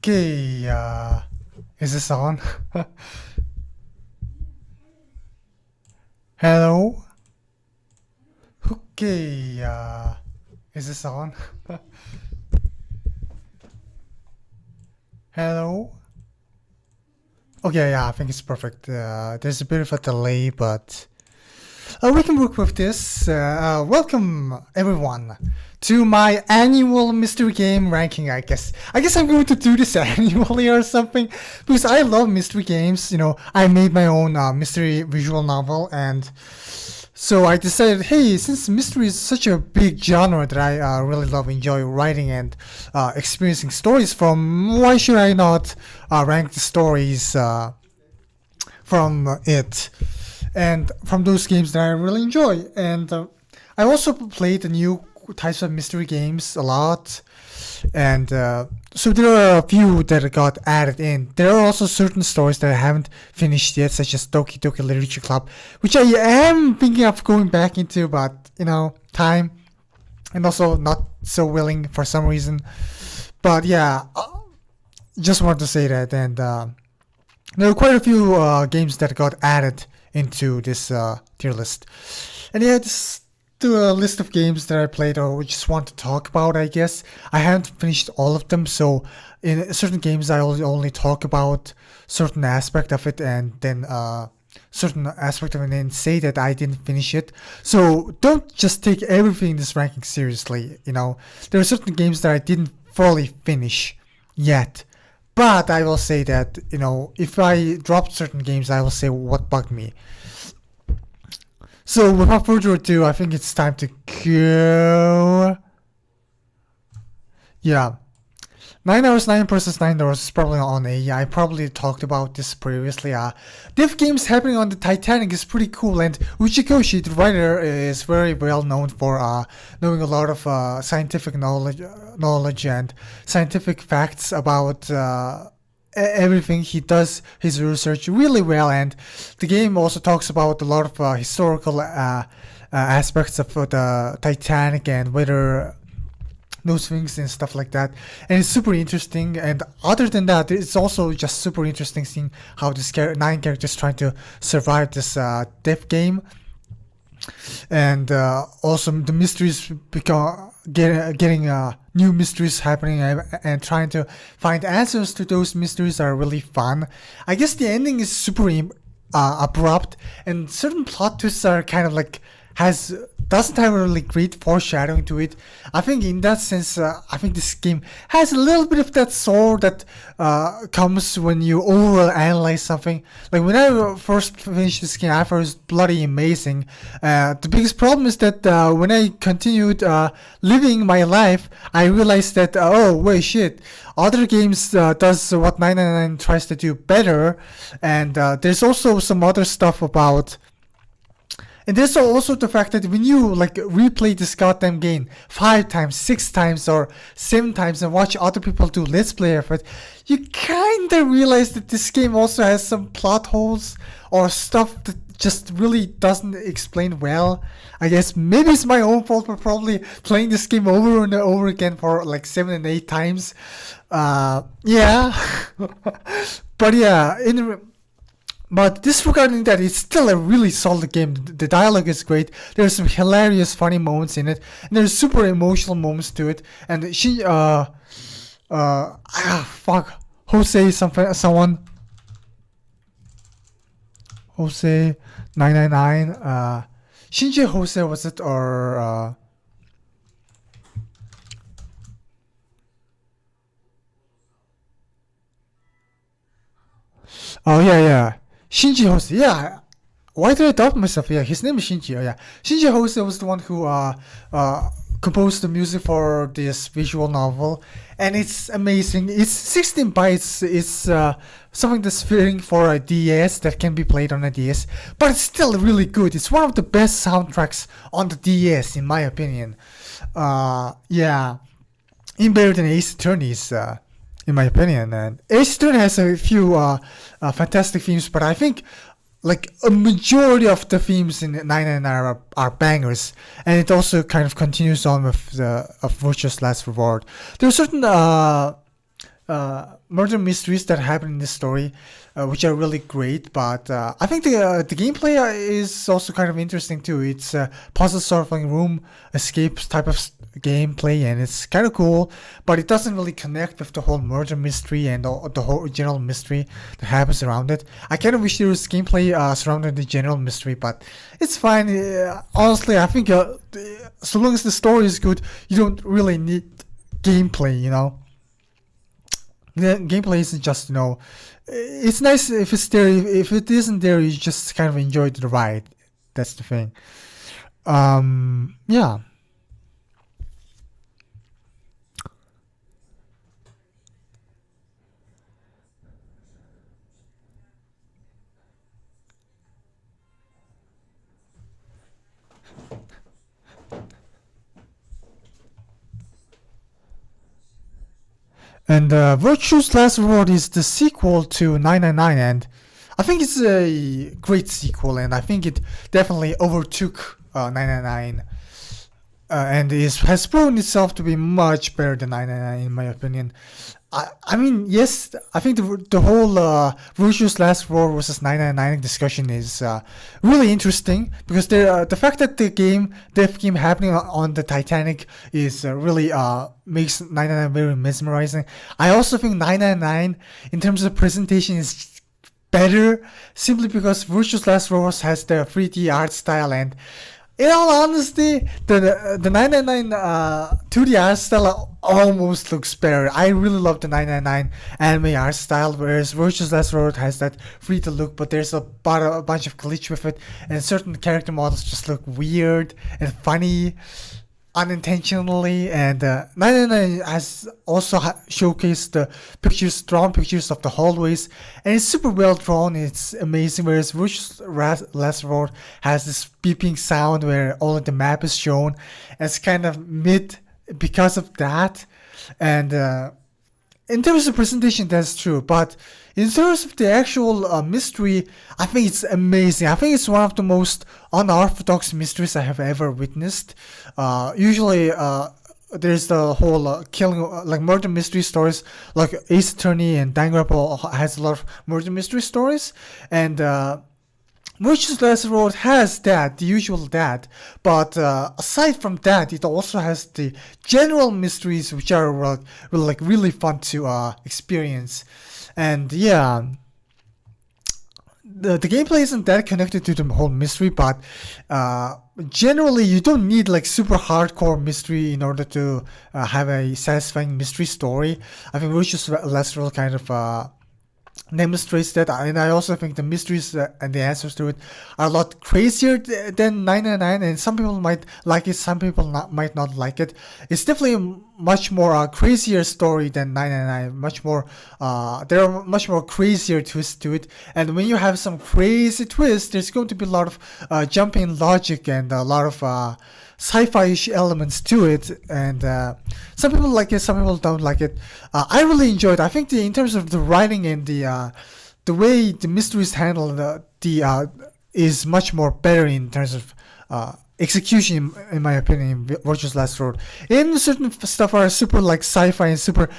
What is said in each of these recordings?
Okay, is this on? Hello? Okay, is this on? Hello? Okay, yeah, I think it's perfect. There's a bit of a delay, but we can work with this. Welcome, everyone, to my annual mystery game ranking, I guess. I guess I'm going to do this annually or something, because I love mystery games. You know, I made my own mystery visual novel, and so I decided, hey, since mystery is such a big genre that I really enjoy writing and experiencing stories from, why should I not rank the stories from it and from those games that I really enjoy? And I also played the new types of mystery games a lot, and so there are a few that got added in. There are also certain stories that I haven't finished yet, such as Doki Doki Literature Club, which I am thinking of going back into, but you know, time, and also not so willing for some reason. But yeah, just wanted to say that. And there are quite a few games that got added into this tier list. And yeah, this the list of games that I played or just want to talk about, I guess. I haven't finished all of them, so in certain games I only talk about certain aspect of it, and then certain aspect of it, and say that I didn't finish it. So don't just take everything in this ranking seriously. You know, there are certain games that I didn't fully finish yet. But I will say that, you know, if I dropped certain games, I will say what bugged me. So without further ado, I think it's time to go. Yeah. 9 hours, 9 versus 9 hours is probably on A. I probably talked about this previously. Div games happening on the Titanic is pretty cool, and Uchi Koshi, the writer, is very well known for knowing a lot of scientific knowledge and scientific facts about everything. He does his research really well, and the game also talks about a lot of historical aspects of the Titanic and whether those things and stuff like that, and it's super interesting. And other than that, it's also just super interesting seeing how this 9 characters trying to survive this death game, and also the mysteries become getting new mysteries happening, and trying to find answers to those mysteries are really fun. I guess the ending is super abrupt, and certain plot twists are kind of like doesn't have a really great foreshadowing to it. I think in that sense, I think this game has a little bit of that soul that comes when you overanalyze something. Like when I first finished this game, I thought it was bloody amazing. The biggest problem is that when I continued living my life, I realized that, oh wait, shit, other games does what 999 tries to do better, and there's also some other stuff about. And there's also the fact that when you like replay this goddamn game 5 times, 6 times, or 7 times and watch other people do let's play of it, you kinda realize that this game also has some plot holes or stuff that just really doesn't explain well. I guess maybe it's my own fault for probably playing this game over and over again for like 7 and 8 times. Yeah. But yeah, but disregarding that, it's still a really solid game. The dialogue is great. There's some hilarious, funny moments in it, and there's super emotional moments to it. And Jose, someone, Jose 999, Shinji Jose was it, or oh yeah. Shinji Hose, yeah. Why did I doubt myself? Yeah, his name is Shinji. Oh, yeah, Shinji Hose was the one who composed the music for this visual novel, and it's amazing. It's 16 bytes. It's something that's fitting for a DS that can be played on a DS, but it's still really good. It's one of the best soundtracks on the DS, in my opinion. Yeah, even better than Ace Attorney's. In my opinion, and Ace Attorney has a few fantastic themes, but I think like a majority of the themes in 999 are bangers, and it also kind of continues on with the Virtuous Last Reward. There are certain murder mysteries that happen in this story, which are really great. But I think the gameplay is also kind of interesting too. It's a puzzle solving, room escape type of gameplay, and it's kind of cool. But it doesn't really connect with the whole murder mystery and the whole general mystery that happens around it. I kind of wish there was gameplay surrounding the general mystery, but it's fine. Honestly, I think so long as the story is good, you don't really need gameplay. The gameplay isn't just, it's nice if it's there. If it isn't there, you just kind of enjoy the ride. That's the thing. Yeah. And Virtue's Last Reward is the sequel to 999, and I think it's a great sequel, and I think it definitely overtook 999, and has proven itself to be much better than 999 in my opinion. I mean, yes, I think the whole Virtue's Last Reward versus 999 discussion is really interesting because the fact that dev game happening on the Titanic is really makes 999 very mesmerizing. I also think 999 in terms of presentation is better simply because Virtue's Last Reward has the 3D art style, and in all honesty, the 999 2D art style almost looks better. I really love the 999 anime art style, whereas Virtue's Last Reward has that 3D look, but there's a bunch of glitch with it, and certain character models just look weird and funny unintentionally. And 999 has also showcased the drawn pictures of the hallways, and it's super well drawn. It's amazing. Whereas Last Reward has this beeping sound where all of the map is shown. It's kind of mid because of that. And in terms of presentation, that's true. But in terms of the actual mystery, I think it's amazing. I think it's one of the most unorthodox mysteries I have ever witnessed. Usually, there's the whole killing, like murder mystery stories, like Ace Attorney and Danganronpa has a lot of murder mystery stories, and Virtue's Last Reward has that, the usual that, but aside from that, it also has the general mysteries which are really fun to experience. And yeah, the gameplay isn't that connected to the whole mystery, but generally you don't need like super hardcore mystery in order to have a satisfying mystery story. I think Virtue's Last Reward kind of demonstrates that, and I also think the mysteries and the answers to it are a lot crazier than 999, and some people might like it, some people might not like it. It's definitely a much more crazier story than 999, much more there are much more crazier twists to it, and when you have some crazy twists, there's going to be a lot of jumping logic and a lot of sci-fi-ish elements to it, and some people like it, some people don't like it. I really enjoyed it. I think in terms of the writing and the way the mystery is handled, is much more better in terms of execution, in my opinion, in Virtue's Last Reward. And certain stuff are super like sci-fi and super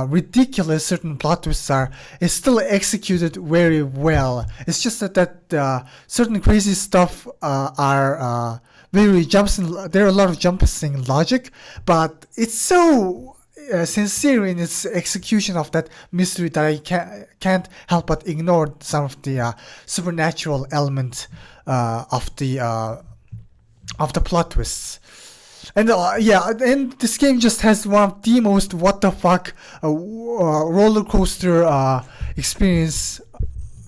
ridiculous. Certain plot twists is still executed very well. It's just that certain crazy stuff are very there are a lot of jumps in logic, but it's so sincere in its execution of that mystery that I can't help but ignore some of the supernatural element of the plot twists. And and this game just has one of the most what the fuck roller coaster experience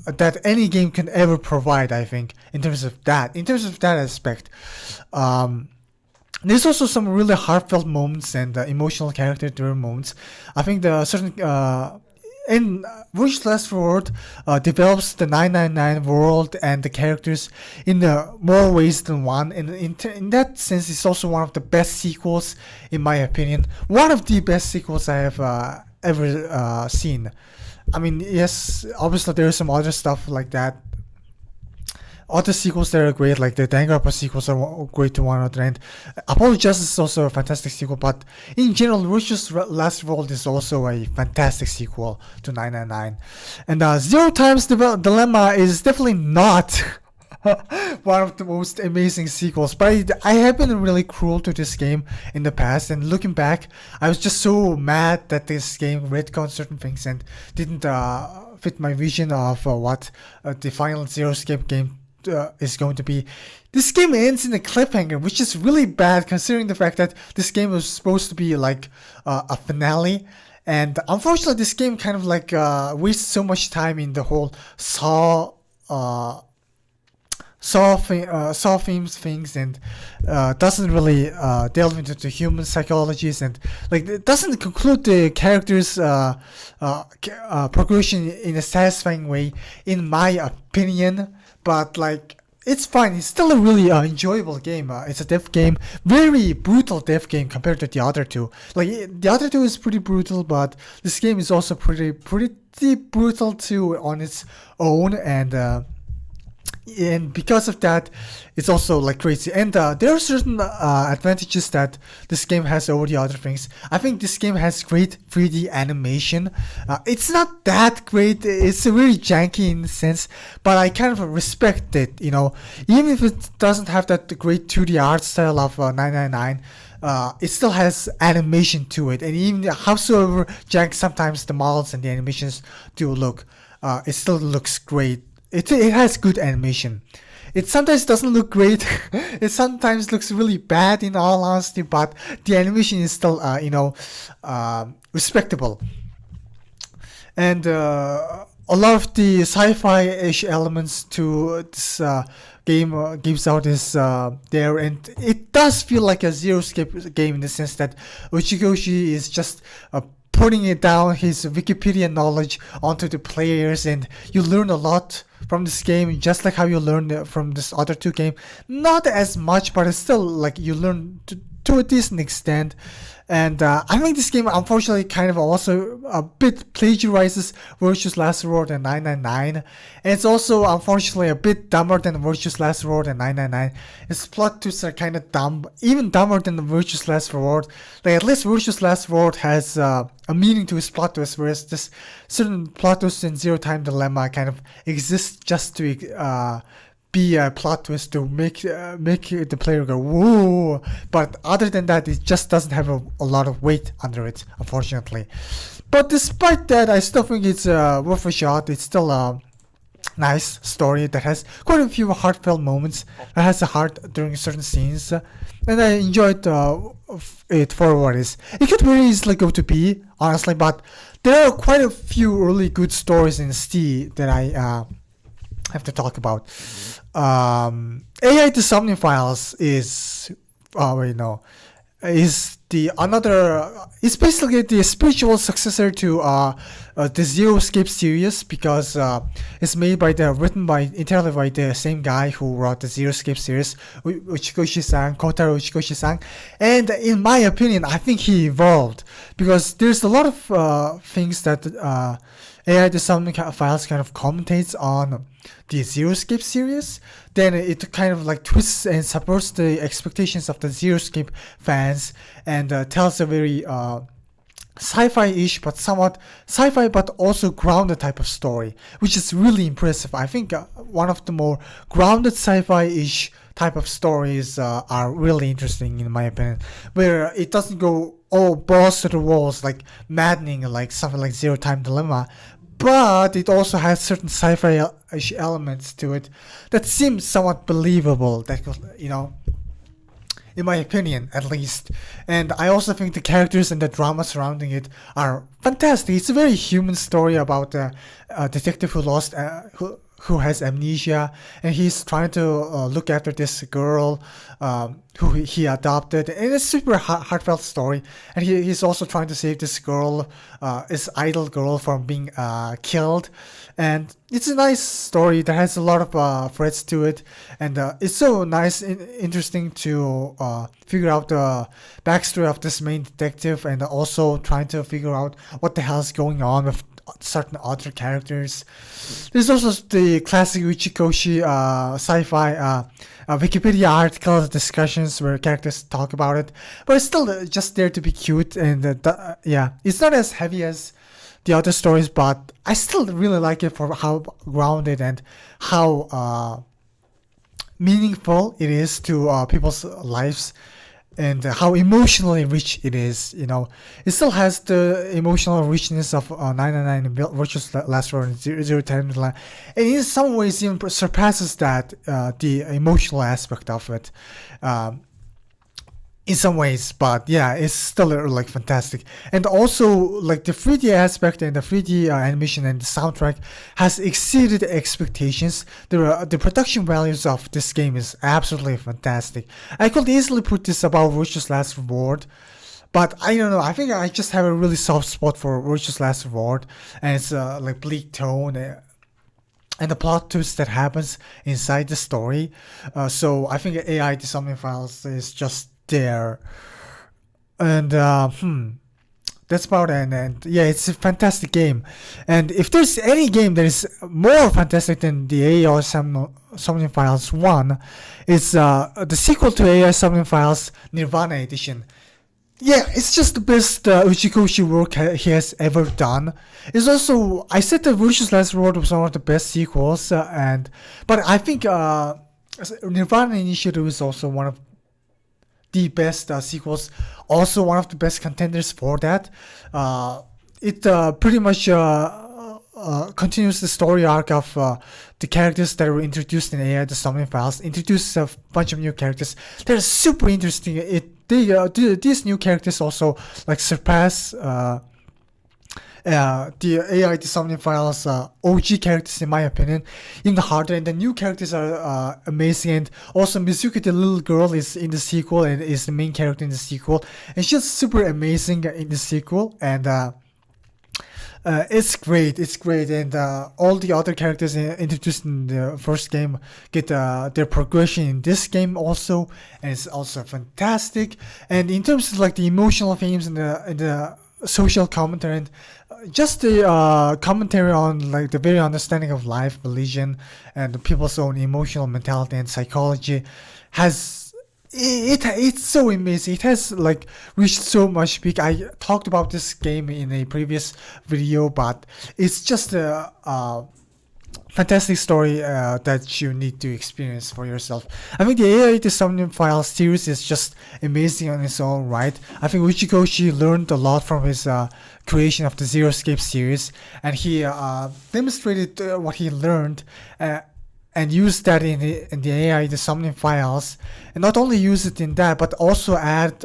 that any game can ever provide, I think, in terms of that aspect. There's also some really heartfelt moments and emotional character-driven moments. I think the certain and Virtue's Last Reward develops the 999 world and the characters in more ways than one. And in that sense, it's also one of the best sequels, in my opinion. One of the best sequels I have ever seen. I mean, yes, obviously there is some other stuff like that other sequels that are great, like the Danganronpa sequels are great to one another, and Apollo Justice is also a fantastic sequel. But in general, Virtue's Last Revolt is also a fantastic sequel to 999. And Zero Times Dilemma is definitely not one of the most amazing sequels, but I have been really cruel to this game in the past, and looking back, I was just so mad that this game retconned certain things and didn't fit my vision of what the final Zero Escape game is going to be. This game ends in a cliffhanger, which is really bad considering the fact that this game was supposed to be like a finale. And unfortunately, this game kind of like wastes so much time in the whole Saw themes things, and doesn't really delve into the human psychologies, and like it doesn't conclude the characters' progression in a satisfying way, in my opinion. But like it's fine. It's still a really enjoyable game. It's a death game, very brutal death game compared to the other two. Like the other two is pretty brutal, but this game is also pretty brutal too on its own, and because of that, it's also like crazy. And there are certain advantages that this game has over the other things. I think this game has great 3D animation. It's not that great. It's very janky in a sense, but I kind of respect it. Even if it doesn't have that great 2D art style of 999. It still has animation to it, and even howsoever jank sometimes the models and the animations do look, it still looks great. It has good animation. It sometimes doesn't look great. It sometimes looks really bad in all honesty, but the animation is still respectable. And a lot of the sci-fi-ish elements to this game gives out is there, and it does feel like a Zero Escape game in the sense that Uchikoshi is just putting it down his Wikipedia knowledge onto the players, and you learn a lot from this game, just like how you learned from this other two game. Not as much, but it's still like you learn to a decent extent. And I think this game unfortunately kind of also a bit plagiarizes Virtue's Last Reward and 999. And it's also unfortunately a bit dumber than Virtue's Last Reward and 999. Its plot twists are kind of dumb, even dumber than the Virtue's Last Reward. Like at least Virtue's Last Reward has a meaning to its plot twist, whereas this certain plot twist in Zero Time Dilemma kind of exists just to be a plot twist to make the player go whoa, but other than that, it just doesn't have a lot of weight under it, unfortunately. But despite that, I still think it's worth a shot. It's still a nice story that has quite a few heartfelt moments. It has a heart during certain scenes, and I enjoyed it for what it is. It could very easily go to B, honestly, but there are quite a few really good stories in C that I have to talk about. AI The Somnium Files is it's basically the spiritual successor to the Zero Escape series, because it's written entirely by the same guy who wrote the Zero Escape series, Uchikoshi-san, Kotaro Uchikoshi-san. And in my opinion, I think he evolved, because there's a lot of things that AI The Somnium Files kind of commentates on the Zero Escape series. Then it kind of like twists and supports the expectations of the Zero Escape fans, and tells a very sci-fi-ish, but somewhat sci-fi but also grounded type of story, which is really impressive. I think one of the more grounded sci-fi-ish type of stories are really interesting in my opinion, where it doesn't go all balls to the walls like maddening like something like Zero Time Dilemma, but it also has certain sci-fi-ish elements to it that seem somewhat believable, that in my opinion at least. And I also think the characters and the drama surrounding it are fantastic. It's a very human story about a detective who has amnesia, and he's trying to look after this girl who he adopted, and it's a super heartfelt story. And he's also trying to save this girl, this idol girl, from being killed. And it's a nice story that has a lot of threads to it, and it's so nice and interesting to figure out the backstory of this main detective, and also trying to figure out what the hell is going on with certain other characters. There's also the classic Uchikoshi sci-fi Wikipedia article discussions where characters talk about it, but it's still just there to be cute, and yeah, it's not as heavy as the other stories, but I still really like it for how grounded and how meaningful it is to people's lives, and how emotionally rich it is. It still has the emotional richness of 999 Virtuous Last Word and 010, and in some ways even surpasses that, the emotional aspect of it. In some ways, but yeah, it's still like fantastic. And also, like, the 3D aspect and the 3D animation and the soundtrack has exceeded expectations. The production values of this game is absolutely fantastic. I could easily put this above Virtuous Last Reward, but I don't know, I think I just have a really soft spot for Virtuous Last Reward, and it's like bleak tone, and the plot twist that happens inside the story. So I think AI Disarming Files is just there, and that's about it. And yeah, it's a fantastic game, and if there's any game that is more fantastic than the AI Summoning Files 1, it's the sequel to AI Summoning Files Nirvana Edition. Yeah, it's just the best Uchikoshi work he has ever done. It's also, I said that Virtuous Last Reward was one of the best sequels, but I think Nirvana Initiative is also one of the best sequels, also one of the best contenders for that. It pretty much continues the story arc of the characters that were introduced in AI The Summoning Files, introduces a bunch of new characters that are super interesting. These new characters also like surpass the AI The Summoning Files OG characters, in my opinion, in the hardware, and the new characters are amazing. And also Mizuki, the little girl, is in the sequel and is the main character in the sequel, and she's super amazing in the sequel, and it's great, and all the other characters introduced in the first game get their progression in this game also, and it's also fantastic. And in terms of like the emotional themes and the social commentary, and just the commentary on like the very understanding of life, religion, and the people's own emotional mentality and psychology, it's so amazing. It has like reached so much peak. I talked about this game in a previous video, but it's just a fantastic story that you need to experience for yourself. I think the AI The Summoning Files series is just amazing on its own right. I think Uchikoshi learned a lot from his creation of the Zero Escape series, and he demonstrated what he learned and used that in the AI The Summoning Files, and not only use it in that, but also add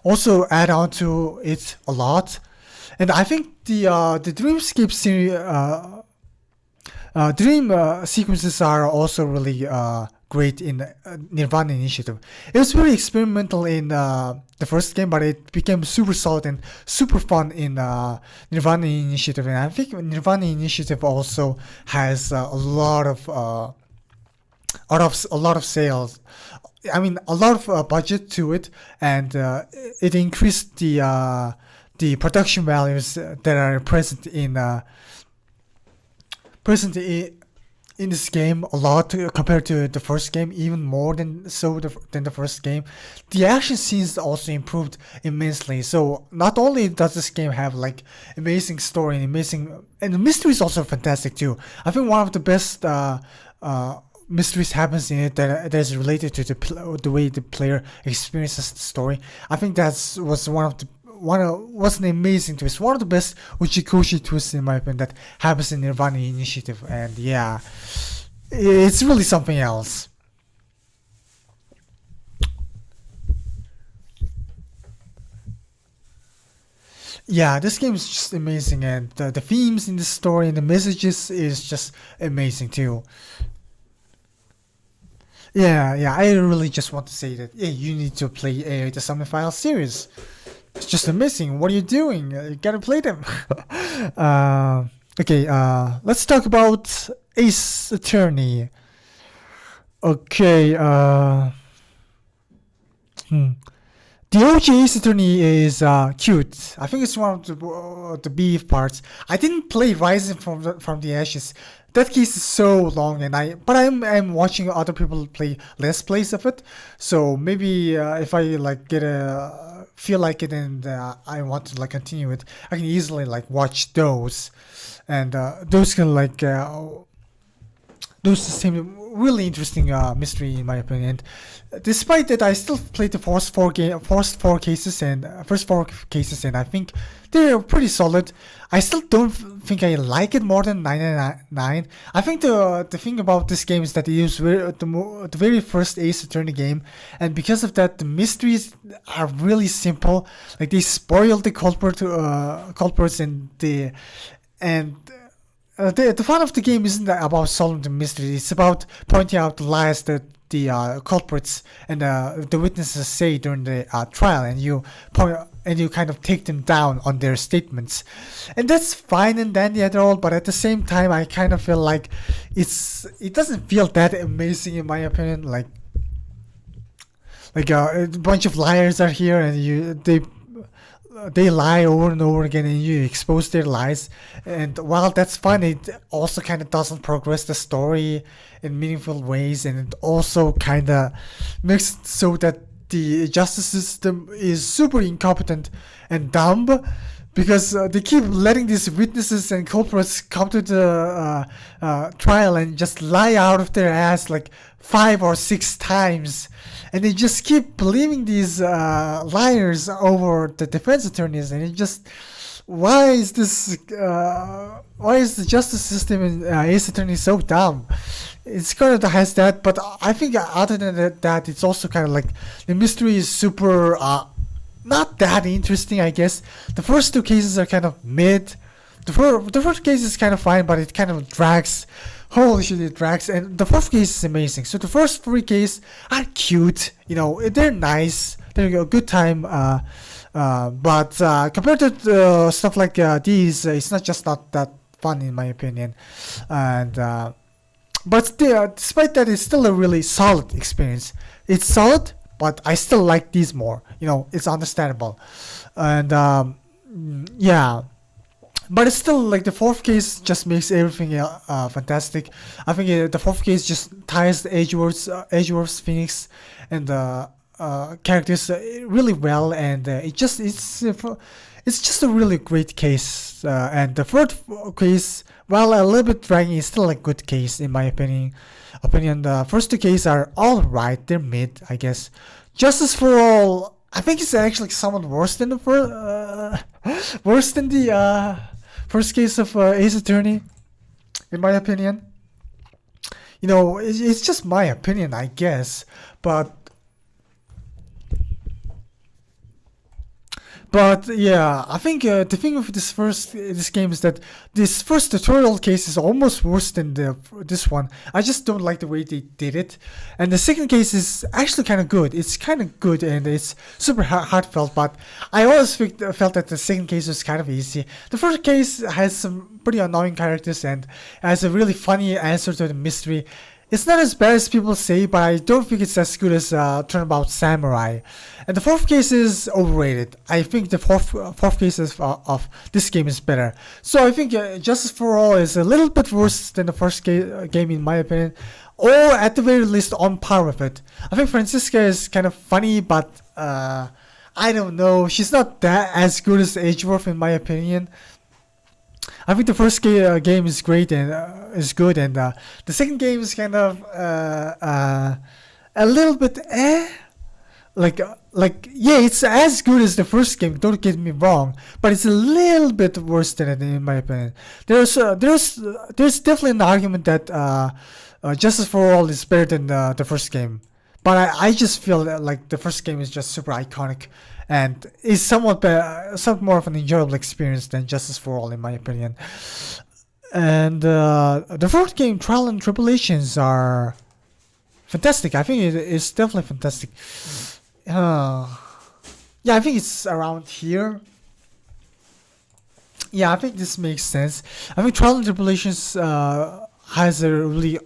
on to it a lot. And I think the Dreamscape series, dream sequences are also really great in Nirvana Initiative. It was very experimental in the first game, but it became super solid and super fun in Nirvana Initiative. And I think Nirvana Initiative also has a lot of sales. I mean, a lot of budget to it, and it increased the production values that are present in this game a lot compared to the first game, even more than the first game. The action scenes also improved immensely. So not only does this game have like amazing story and the mystery is also fantastic too. I think one of the best mysteries happens in it that is related to the way the player experiences the story. I think was an amazing twist, one of the best Uchikoshi twists in my opinion that happens in Nirvana Initiative, and yeah, it's really something else. Yeah, this game is just amazing, and the themes in the story and the messages is just amazing too. Yeah, I really just want to say that, yeah, you need to play the Summon File series. It's just amazing. What are you doing? You gotta play them. Okay, let's talk about Ace Attorney. Okay, the The OG Ace Attorney is cute. I think it's one of the beef parts. I didn't play Rising from the Ashes. That case is so long, and I'm watching other people play Let's Plays of it. So maybe if I like get a feel like it and I want to like continue it, I can easily like watch those, and those can like those seem really interesting mystery in my opinion. Despite that, I still played the first four cases, and I think they're pretty solid. I still don't think I like it more than 999. I think the thing about this game is that it is the very first Ace Attorney game, and because of that, the mysteries are really simple. Like they spoil the culprits, and the fun of the game isn't about solving the mystery. It's about pointing out the lies that the culprits and the witnesses say during the trial, and you kind of take them down on their statements, and that's fine and dandy at all. But at the same time, I kind of feel like it doesn't feel that amazing in my opinion. Like a bunch of liars are here, and they lie over and over again, and you expose their lies. And while that's fun, it also kind of doesn't progress the story in meaningful ways, and it also kind of makes it so that the justice system is super incompetent and dumb, because they keep letting these witnesses and culprits come to the trial and just lie out of their ass like 5 or 6 times, and they just keep believing these liars over the defense attorneys. And it just, why is the justice system in Ace Attorney so dumb? It's kind of has that, but I think other than that, it's also kind of like the mystery is super not that interesting, I guess. The first 2 cases are kind of mid. The first case is kind of fine, but it kind of drags. Holy shit, it drags. And the 4th case is amazing. So the first 3 cases are cute. You know, they're nice. They're a good time. But compared to stuff like these, it's not that fun in my opinion. And but despite that, it's still a really solid experience. It's solid, but I still like these more. You know, it's understandable. And yeah. But it's still like the 4th case just makes everything fantastic. I think the 4th case just ties the Edgeworth's Phoenix and the characters really well, and it's just a really great case. And the 3rd case, while a little bit dragging, is still a good case in my opinion. The first 2 cases are all right. They're mid, I guess. Justice for All, I think it's actually somewhat worse than the first case of Ace Attorney, in my opinion. You know, it's just my opinion, I guess. But yeah, I think the thing with this game is that this first tutorial case is almost worse than this one. I just don't like the way they did it. And the second case is actually kind of good. It's kind of good, and it's super heartfelt. But I always felt that the second case was kind of easy. The first case has some pretty annoying characters and has a really funny answer to the mystery. It's not as bad as people say, but I don't think it's as good as Turnabout Samurai. And the 4th case is overrated. I think the fourth case of this game is better. So I think Justice for All is a little bit worse than the first game in my opinion, or at the very least on par with it. I think Franziska is kind of funny, but I don't know. She's not that as good as Edgeworth in my opinion. I think the first game is great and is good, and the second game is kind of a little bit like yeah, it's as good as the first game. Don't get me wrong, but it's a little bit worse than it in my opinion. There's definitely an argument that Justice for All is better than the first game, but I just feel that like the first game is just super iconic and is somewhat more of an enjoyable experience than Justice for All in my opinion. And the 4th game, Trial and Tribulations, are fantastic. I think it's definitely fantastic. Yeah, I think it's around here. Yeah, I think this makes sense. I think Trial and Tribulations has a really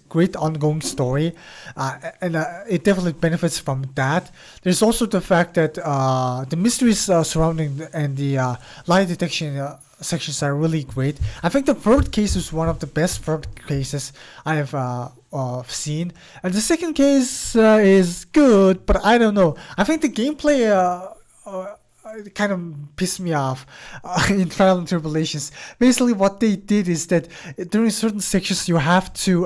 great ongoing story, and it definitely benefits from that. There's also the fact that the mysteries surrounding and the lie detection sections are really great. I think the third case is one of the best third cases I have seen, and the second case is good, but I don't know. I think the gameplay. It kind of pissed me off in Trial and Tribulations. Basically, what they did is that during certain sections, you have to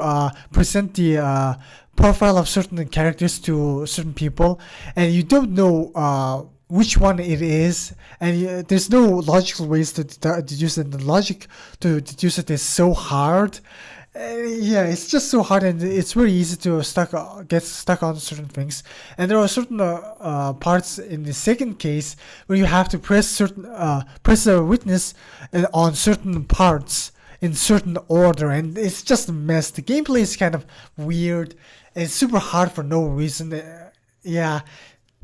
present the profile of certain characters to certain people, and you don't know which one it is, and there's no logical ways to deduce it. The logic to deduce it is so hard. Yeah, it's just so hard, and it's very easy to get stuck on certain things. And there are certain parts in the second case where you have to press a witness on certain parts in certain order, and it's just a mess. The gameplay is kind of weird, and it's super hard for no reason. Yeah.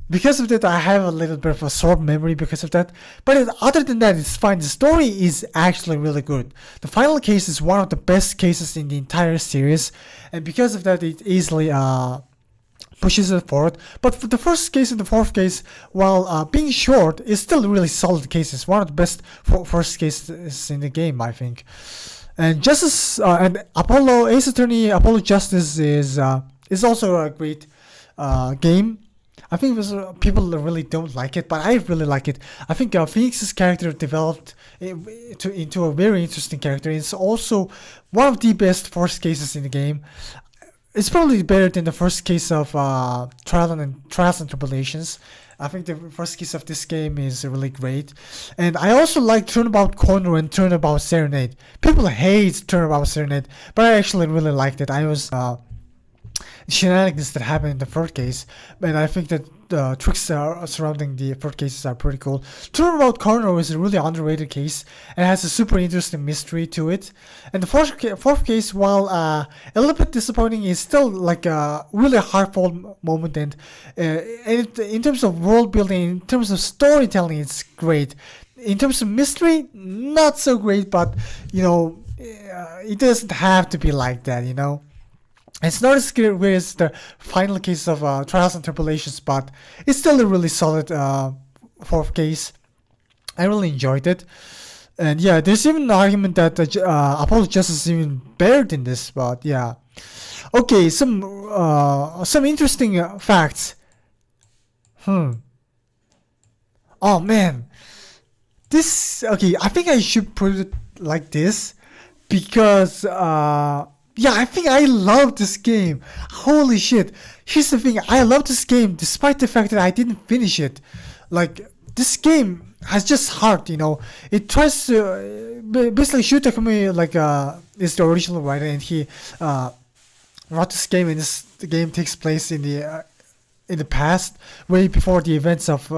Because of that, I have a little bit of a short memory because of that. But other than that, it's fine. The story is actually really good. The final case is one of the best cases in the entire series. And because of that, it easily pushes it forward. But for the first case and the fourth case, while being short, is still a really solid cases. One of the best first cases in the game, I think. And Justice and Ace Attorney Apollo Justice is also a great game. I think people really don't like it, but I really like it. I think Phoenix's character developed into a very interesting character. It's also one of the best first cases in the game. It's probably better than the first case of Trials and Tribulations. I think the first case of this game is really great. And I also like Turnabout Corner and Turnabout Serenade. People hate Turnabout Serenade, but I actually really liked it. I was shenanigans that happen in the third case, and I think that the tricks surrounding the third cases are pretty cool. Turnabout Corner is a really underrated case and has a super interesting mystery to it. And the fourth case, while a little bit disappointing, is still like a really heartfelt moment, and in terms of world building, in terms of storytelling, it's great. In terms of mystery, not so great, but it doesn't have to be like that, It's not as great as the final case of Trials and Tribulations, but it's still a really solid fourth case. I really enjoyed it. And yeah, there's even an argument that Apollo Justice is even better than this, but yeah. Okay, some interesting facts. Oh man. I think I should put it like this, because yeah, I think I love this game. Holy shit. Here's the thing. I love this game despite the fact that I didn't finish it. Like, this game has just heart, It tries to... Basically, Shu Takumi, is the original writer, and he wrote this game, and the game takes place in the past, way before the events of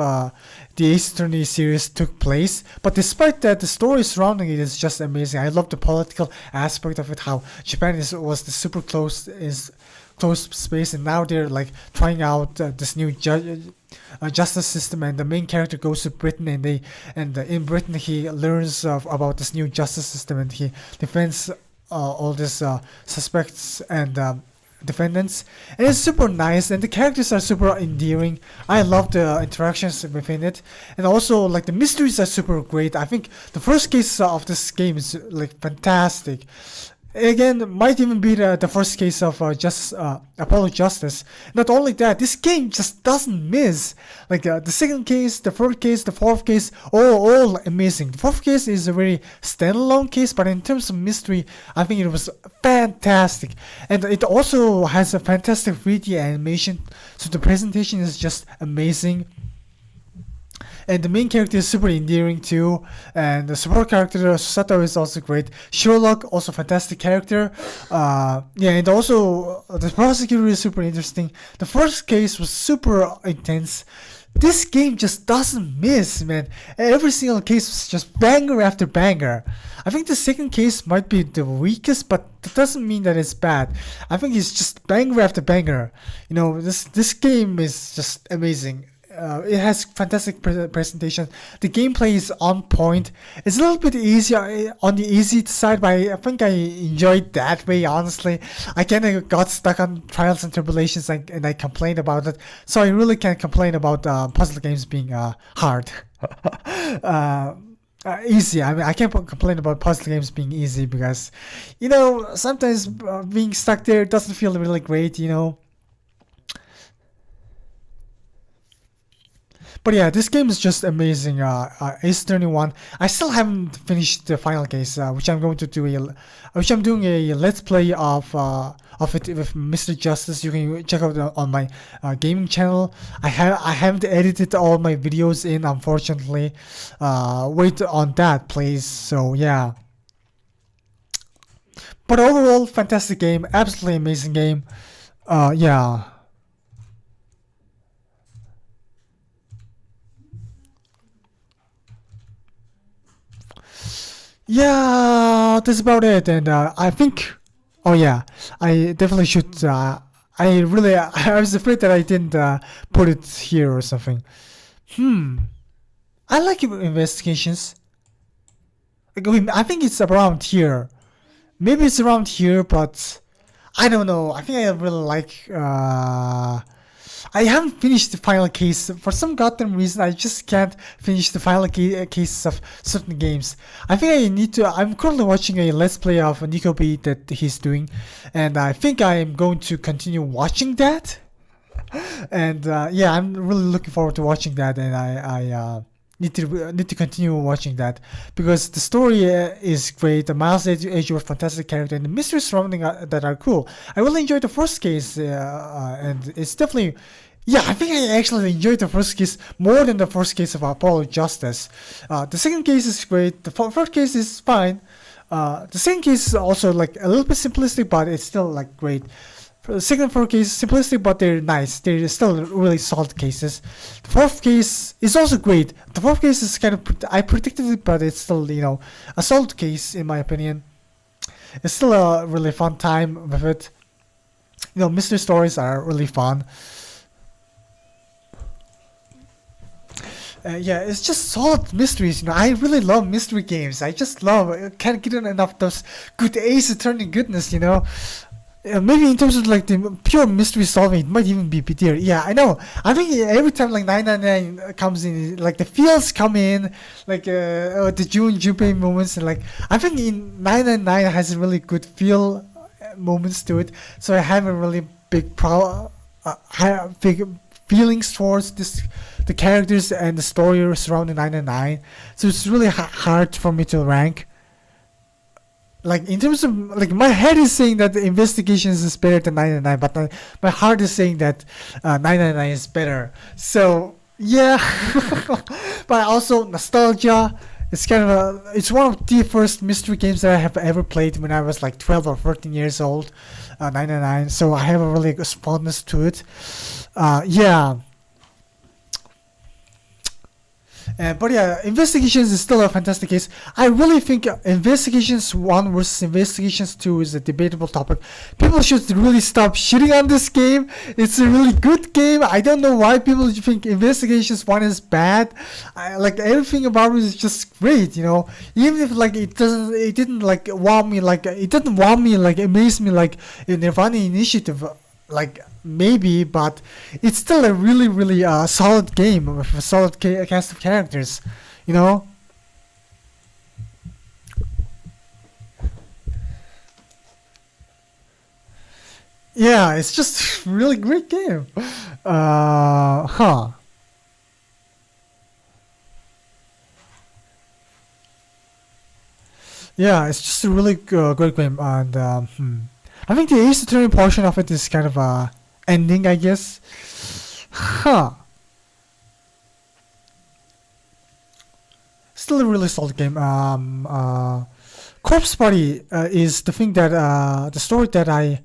the Ace Attorney series took place. But despite that, the story surrounding it is just amazing. I love the political aspect of it, how Japan was the super closed space, and now they're trying out this new justice system, and the main character goes to Britain, and in Britain he learns about this new justice system, and he defends all these suspects and defendants, and it's super nice, and the characters are super endearing. I love the interactions within it, and also the mysteries are super great. I think the first case of this game is fantastic. Again, might even be the first case of Apollo Justice. Not only that, this game just doesn't miss. The second case, the third case, the fourth case, all amazing. The fourth case is a very standalone case, but in terms of mystery, I think it was fantastic. And it also has a fantastic 3D animation, so the presentation is just amazing. And the main character is super endearing too, and the support character Susato is also great. Sherlock, also fantastic character. And also the prosecutor is super interesting. The first case was super intense. This game just doesn't miss, man. Every single case was just banger after banger. I think the second case might be the weakest, but that doesn't mean that it's bad. I think it's just banger after banger. This game is just amazing. it has fantastic presentation. The gameplay is on point. It's a little bit easier on the easy side, but I think I enjoyed that way. Honestly, I kind of got stuck on Trials and Tribulations, and I complained about it. So I really can't complain about puzzle games being hard. Easy. I mean, I can't complain about puzzle games being easy because, sometimes being stuck there doesn't feel really great. But yeah, this game is just amazing. Ace Attorney 1. I still haven't finished the final case, which I'm going to do which I'm doing a let's play of it with Mr. Justice. You can check out on my gaming channel. I haven't edited all my videos in, unfortunately. Wait on that, please. So yeah. But overall, fantastic game, absolutely amazing game. Yeah. Yeah, that's about it. And I think, oh yeah, I definitely should. I was afraid that I didn't put it here or something. I like investigations. I think it's around here. Maybe it's around here, but I don't know. I think I really like. I haven't finished the final case. For some goddamn reason, I just can't finish the final cases of certain games. I think I need to. I'm currently watching a let's play of Nico B that he's doing, and I think I am going to continue watching that. And yeah, I'm really looking forward to watching that, and I need to continue watching that because the story is great. The Miles Edgeworth fantastic character and the mysteries surrounding that are cool. I really enjoyed the first case, and it's definitely. Yeah, I think I actually enjoyed the first case more than the first case of Apollo Justice. The second case is great. The first case is fine. The second case is also like a little bit simplistic, but it's still like great. The second and fourth case simplistic, but they're nice. They're still really solid cases. The fourth case is also great. The fourth case is kind of I predicted it, but it's still a solid case in my opinion. It's still a really fun time with it. Mystery stories are really fun. Yeah, it's just solid mysteries. I really love mystery games. I just can't get enough those good Ace Attorney goodness. Maybe in terms of like the pure mystery solving, it might even be there. Yeah, I know. I think every time like 999 comes in, like the feels come in, like the Junpei moments, and like I think in 999 has a really good feel moments to it. So I have a really big big feelings towards the characters and the story surrounding 999. So it's really hard for me to rank. Like in terms of like my head is saying that the investigations is better than 999, but my heart is saying that 999 is better. So yeah, but also nostalgia. It's it's one of the first mystery games that I have ever played when I was like 12 or 13 years old. 999. So I have a really good fondness to it. Yeah. But yeah, Investigations is still a fantastic case. I really think Investigations 1 versus Investigations 2 is a debatable topic. People should really stop shitting on this game. It's a really good game. I don't know why people think Investigations 1 is bad. Like everything about it is just great, Even if like it didn't like wow me, like it didn't wow me, like amaze me, like in Nirvana Initiative. Like maybe, but it's still a really, really solid game with a solid cast of characters, Yeah, it's just a really great game. Huh. Yeah, it's just a really great game, and I think the Ace Attorney portion of it is kind of ending, I guess. Huh. Still a really solid game. Corpse Party is the thing that the story that I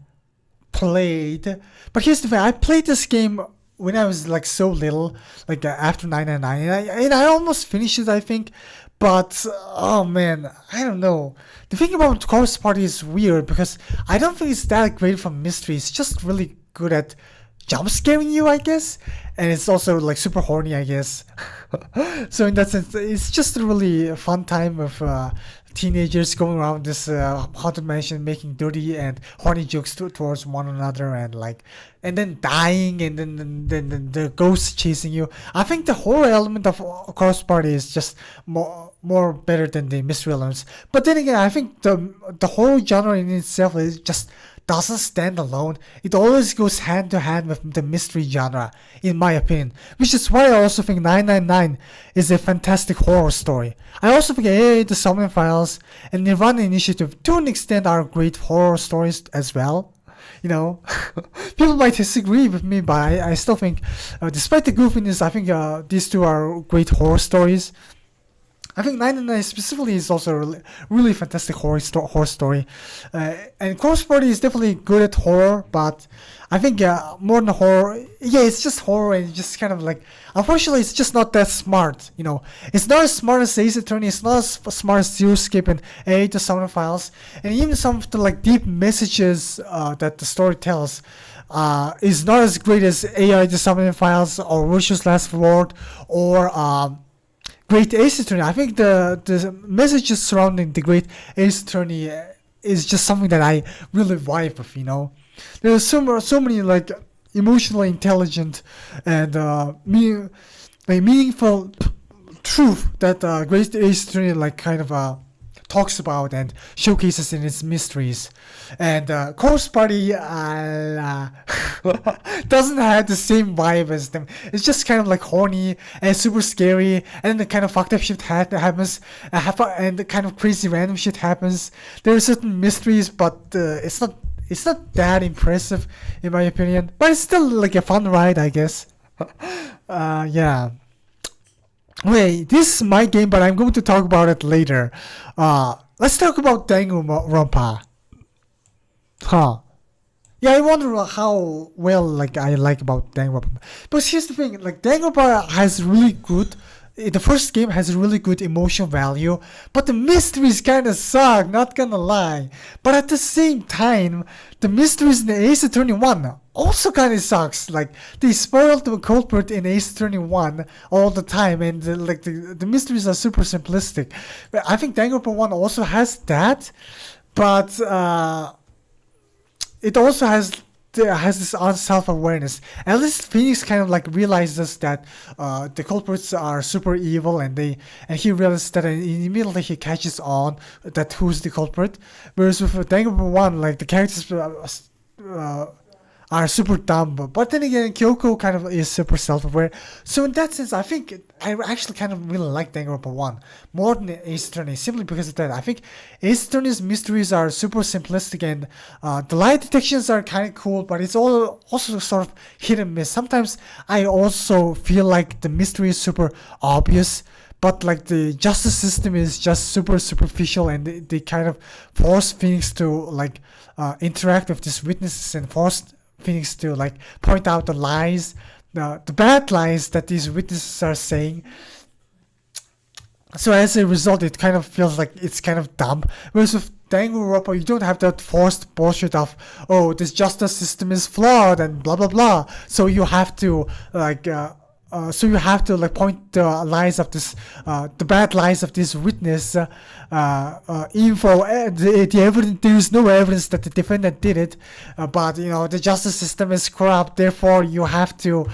played. But here's the thing: I played this game when I was like so little, like after 999, and I almost finished it, I think. But oh man, I don't know. The thing about Corpse Party is weird because I don't think it's that great for mystery. It's just really good at jump scaring you, I guess, and it's also like super horny, I guess. So in that sense, it's just a really fun time of teenagers going around this haunted mansion, making dirty and horny jokes towards one another, and like, and then dying, and then the ghosts chasing you. I think the horror element of Corpse Party is just more better than the mystery elements. But then again, I think the horror genre in itself is just doesn't stand alone. It always goes hand to hand with the mystery genre, in my opinion. Which is why I also think 999 is a fantastic horror story. I also think AA, The Summoning Files, and Nirvana Initiative to an extent are great horror stories as well. You know, people might disagree with me, but I still think, despite the goofiness, I think these two are great horror stories. I think 999 specifically is also a really fantastic horror story. And Corpse Party is definitely good at horror, but I think more than horror, yeah, it's just horror and just kind of like, unfortunately, it's just not that smart, you know. It's not as smart as Ace Attorney, it's not as smart as Zero Skip and A to Summoner Files, and even some of the like deep messages that the story tells is not as great as AI to Summoner Files or Virtuous Last Word or Great Ace Attorney. I think the messages surrounding the Great Ace Attorney is just something that I really vibe with, you know. There's so many like emotionally intelligent and meaningful truth that Great Ace Attorney like kind of talks about and showcases in its mysteries. And Corpse Party doesn't have the same vibe as them. It's just kind of like horny and super scary, and then the kind of fucked up shit happens, and the kind of crazy random shit happens. There are certain mysteries, but it's not that impressive in my opinion. But it's still like a fun ride, I guess. Yeah. Wait, this is my game, but I'm going to talk about it later. Let's talk about Danganronpa. Huh. Yeah, I wonder how well like I like about Danganronpa. But here's the thing, like Danganronpa has really good. The first game has really good emotional value, but the mysteries kind of suck, not gonna lie. But at the same time, the mysteries in the Ace Attorney 1 also kind of sucks. Like, they spoiled the culprit in Ace Attorney 1 all the time, and the mysteries are super simplistic. But I think Danganronpa 1 also has that, but it also has this self-awareness. At least Phoenix kind of like realizes that the culprits are super evil, and he realizes that, and immediately he catches on that who's the culprit. Whereas with Danganronpa 1, like the characters are super dumb, but then again, Kyoko kind of is super self-aware. So in that sense, I think I actually kind of really like Danganronpa 1 more than Ace Attorney, simply because of that. I think Ace Attorney's mysteries are super simplistic, and the lie detections are kind of cool, but it's also sort of hit and miss. Sometimes I also feel like the mystery is super obvious, but like the justice system is just super superficial, and they kind of force Phoenix to like interact with these witnesses and force Phoenix to like point out the lies, the bad lies that these witnesses are saying. So as a result, it kind of feels like it's kind of dumb. Whereas with Danganronpa, you don't have that forced bullshit of, oh, this justice system is flawed and blah blah blah. So you have to like point the lies of this, the bad lies of this witness info. The evidence, there is no evidence that the defendant did it, but you know the justice system is corrupt. Therefore, you have to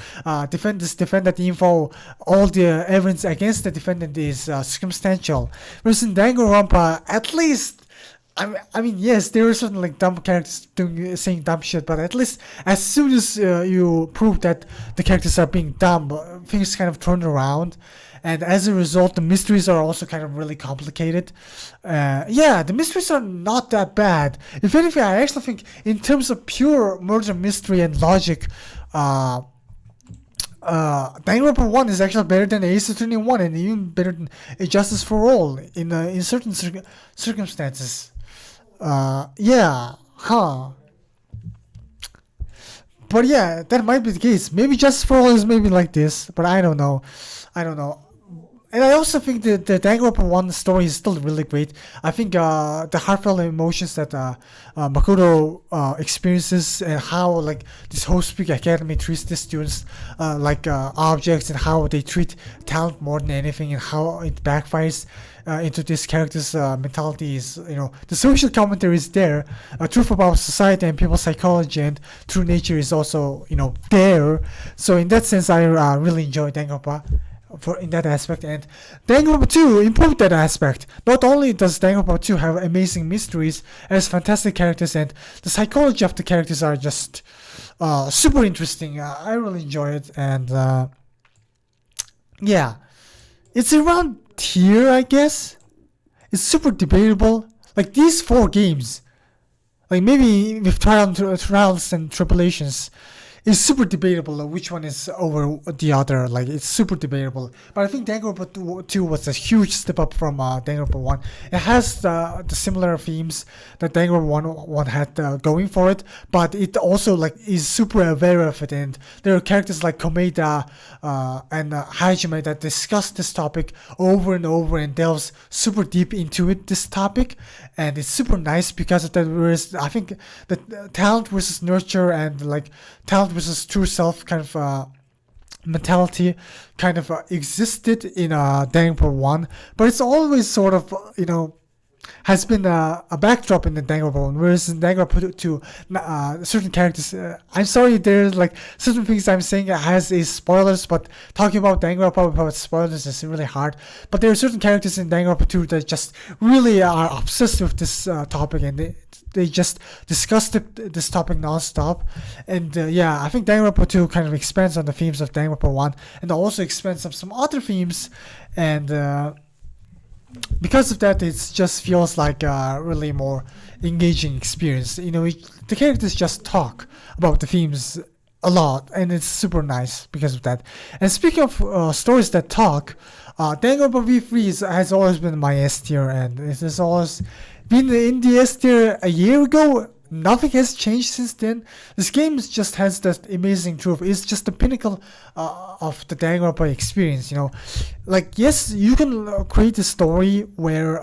defend this defendant info. All the evidence against the defendant is circumstantial. Whereas in Danganronpa, at least. I mean, yes, there are certain like dumb characters saying dumb shit, but at least as soon as you prove that the characters are being dumb, things kind of turn around, and as a result, the mysteries are also kind of really complicated. Yeah, the mysteries are not that bad. If anything, I actually think in terms of pure murder mystery and logic, Danganronpa 1 is actually better than Ace Attorney 1, and even better than A Justice for All in certain circumstances. Yeah, huh. But yeah, that might be the case. Maybe Justice for All is maybe like this, but I don't know. And I also think that the Danganronpa 1 story is still really great. I think the heartfelt emotions that Makoto experiences and how like this whole Speak Academy treats the students like objects and how they treat talent more than anything and how it backfires into this character's mentality is, the social commentary is there. Truth about society and people's psychology and true nature is also, there. So in that sense, I really enjoy Danganronpa for in that aspect, and Danganronpa 2 improved that aspect. Not only does Danganronpa 2 have amazing mysteries, it has fantastic characters, and the psychology of the characters are just super interesting. I really enjoy it, and yeah, it's around here, I guess. It's super debatable. Like these four games, like maybe with trials and tribulations, it's super debatable which one is over the other. Like it's super debatable. But I think Danganronpa 2 was a huge step up from Danganronpa 1. It has the similar themes that Danganronpa 1 had going for it, but it also like is super aware of it. And there are characters like Komeda and Hajime that discuss this topic over and over and delves super deep into it. This topic, and it's super nice because of that. Whereas I think the talent versus nurture and like talent versus true self kind of mentality kind of existed in Danganronpa 1, but it's always sort of has been a backdrop in the Danganronpa 1, whereas in Danganronpa 2, certain characters, I'm sorry, there's like certain things I'm saying has is spoilers, but talking about Danganronpa about spoilers is really hard. But there are certain characters in Danganronpa 2 that just really are obsessed with this topic, and they just discuss this topic non-stop. And yeah, I think Danganronpa 2 kind of expands on the themes of Danganronpa 1, and also expands on some other themes, and because of that, it just feels like a really more engaging experience. The characters just talk about the themes a lot, and it's super nice because of that. And speaking of stories that talk, Danganronpa V3 has always been my S tier, and it has always been in the S tier a year ago. Nothing has changed since then. This game just has that amazing truth. It's just the pinnacle of the Danganronpa experience. Like yes, you can create a story where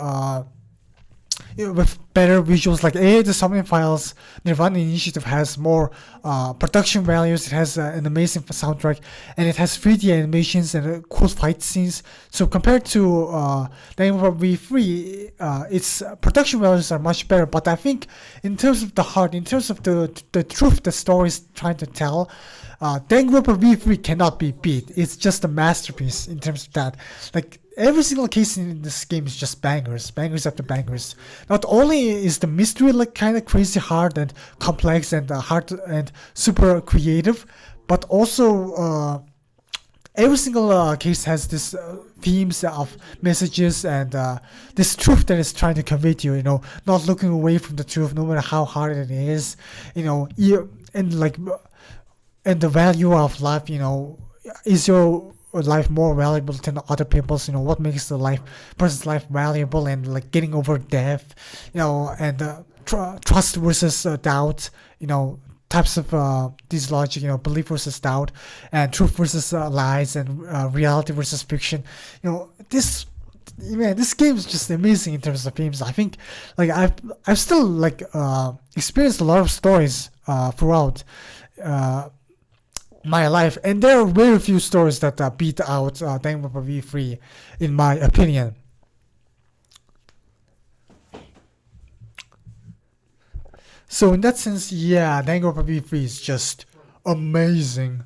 with better visuals, like the Somnium Files Nirvana Initiative has more production values. It has an amazing soundtrack, and it has 3D animations and cool fight scenes. So compared to Danganronpa V3, its production values are much better. But I think in terms of the heart, in terms of the truth the story is trying to tell, Danganronpa V3 cannot be beat. It's just a masterpiece in terms of that. Like every single case in this game is just bangers after bangers. Not only is the mystery like kind of crazy hard and complex and hard and super creative, but also every single case has this themes of messages and this truth that is trying to convey to you. Not looking away from the truth, no matter how hard it is. And like and the value of life. Is your life more valuable than other people's? What makes the person's life valuable, and like getting over death, and trust versus doubt, types of this logic, belief versus doubt, and truth versus lies, and reality versus fiction. This game is just amazing in terms of themes. I think like I've still like experienced a lot of stories throughout my life, and there are very few stories that beat out Danganronpa V3 in my opinion. So in that sense, yeah, Danganronpa V3 is just amazing.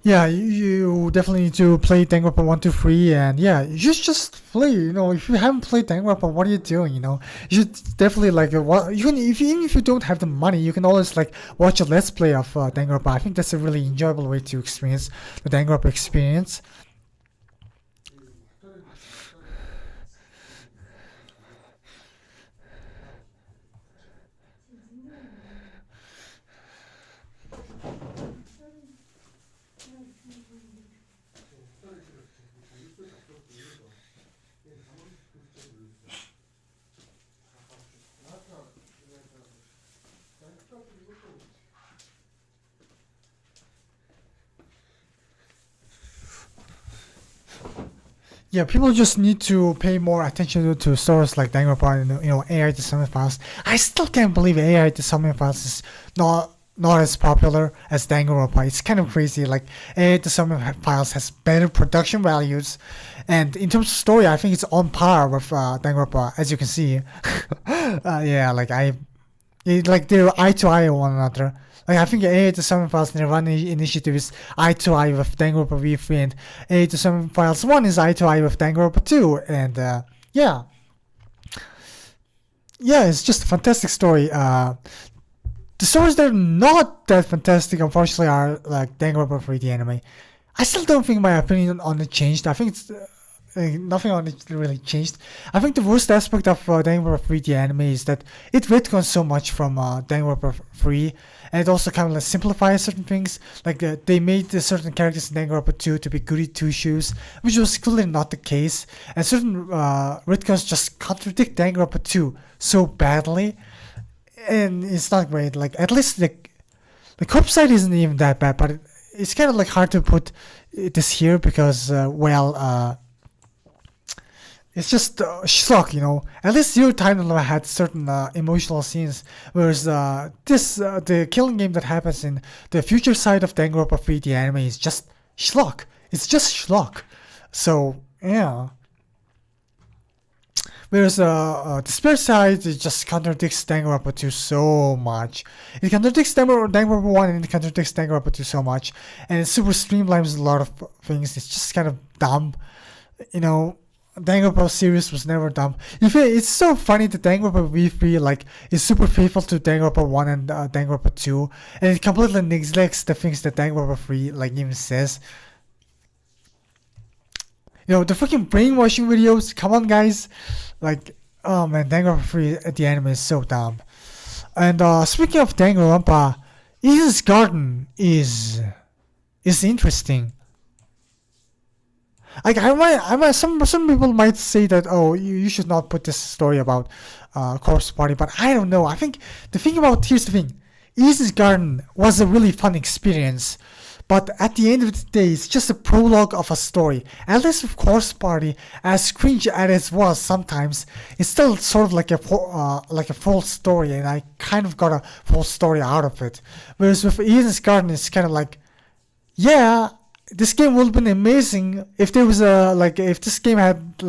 Yeah, you definitely need to play Danganronpa 1, 2, 3, and yeah, you should just play. If you haven't played Danganronpa, what are you doing? You should definitely like even if you don't have the money, you can always like watch a let's play of Danganronpa. I think that's a really enjoyable way to experience the Danganronpa experience. Yeah, people just need to pay more attention to stories like Danganronpa and AI to Summon Files. I still can't believe AI to Summon Files is not as popular as Danganronpa. It's kind of crazy. Like AI to Summon Files has better production values, and in terms of story, I think it's on par with Danganronpa, as you can see. Yeah, like they're eye to eye one another. Like I think A to 7 Files Nirvana Initiative is eye to eye with Danganronpa V3, and A to 7 Files 1 is eye to eye with Danganronpa 2, and yeah, it's just a fantastic story. The stories that are not that fantastic, unfortunately, are like Danganronpa 3D anime. I still don't think my opinion on it changed. I think it's nothing on it really changed. I think the worst aspect of Danganronpa 3D anime is that it retcons so much from Danganronpa 3, and it also kind of like simplifies certain things. Like they made certain characters in Danganronpa 2 to be goody two shoes, which was clearly not the case. And certain retcons just contradict Danganronpa 2 so badly, and it's not great. Like at least the corpse side isn't even that bad, but it's kind of like hard to put this here because it's just schlock, At least Zero Time Dilemma had certain emotional scenes, whereas the killing game that happens in the future side of Danganronpa 3D anime is just schlock. It's just schlock. So yeah. Whereas the spirit side, it just contradicts Danganronpa 2 so much. It contradicts Danganronpa 1 and it contradicts Danganronpa 2 so much, and it super streamlines a lot of things. It's just kind of dumb, Danganronpa series was never dumb. It's so funny that Danganronpa V3 is super faithful to Danganronpa 1 and Danganronpa 2, and it completely neglects the things that Danganronpa 3 even says. The freaking brainwashing videos. Come on, guys. Oh man, Danganronpa 3 at the anime is so dumb. And speaking of Danganronpa, Eden's Garden is interesting. Some people might say that you should not put this story about Corpse Party, but I don't know. I think here's the thing, Eden's Garden was a really fun experience, but at the end of the day, it's just a prologue of a story. At least with Corpse Party, as cringe as it was sometimes, it's still sort of like a full story, and I kind of got a full story out of it. Whereas with Eden's Garden, it's kind of like, yeah, this game would have been amazing if there was if this game had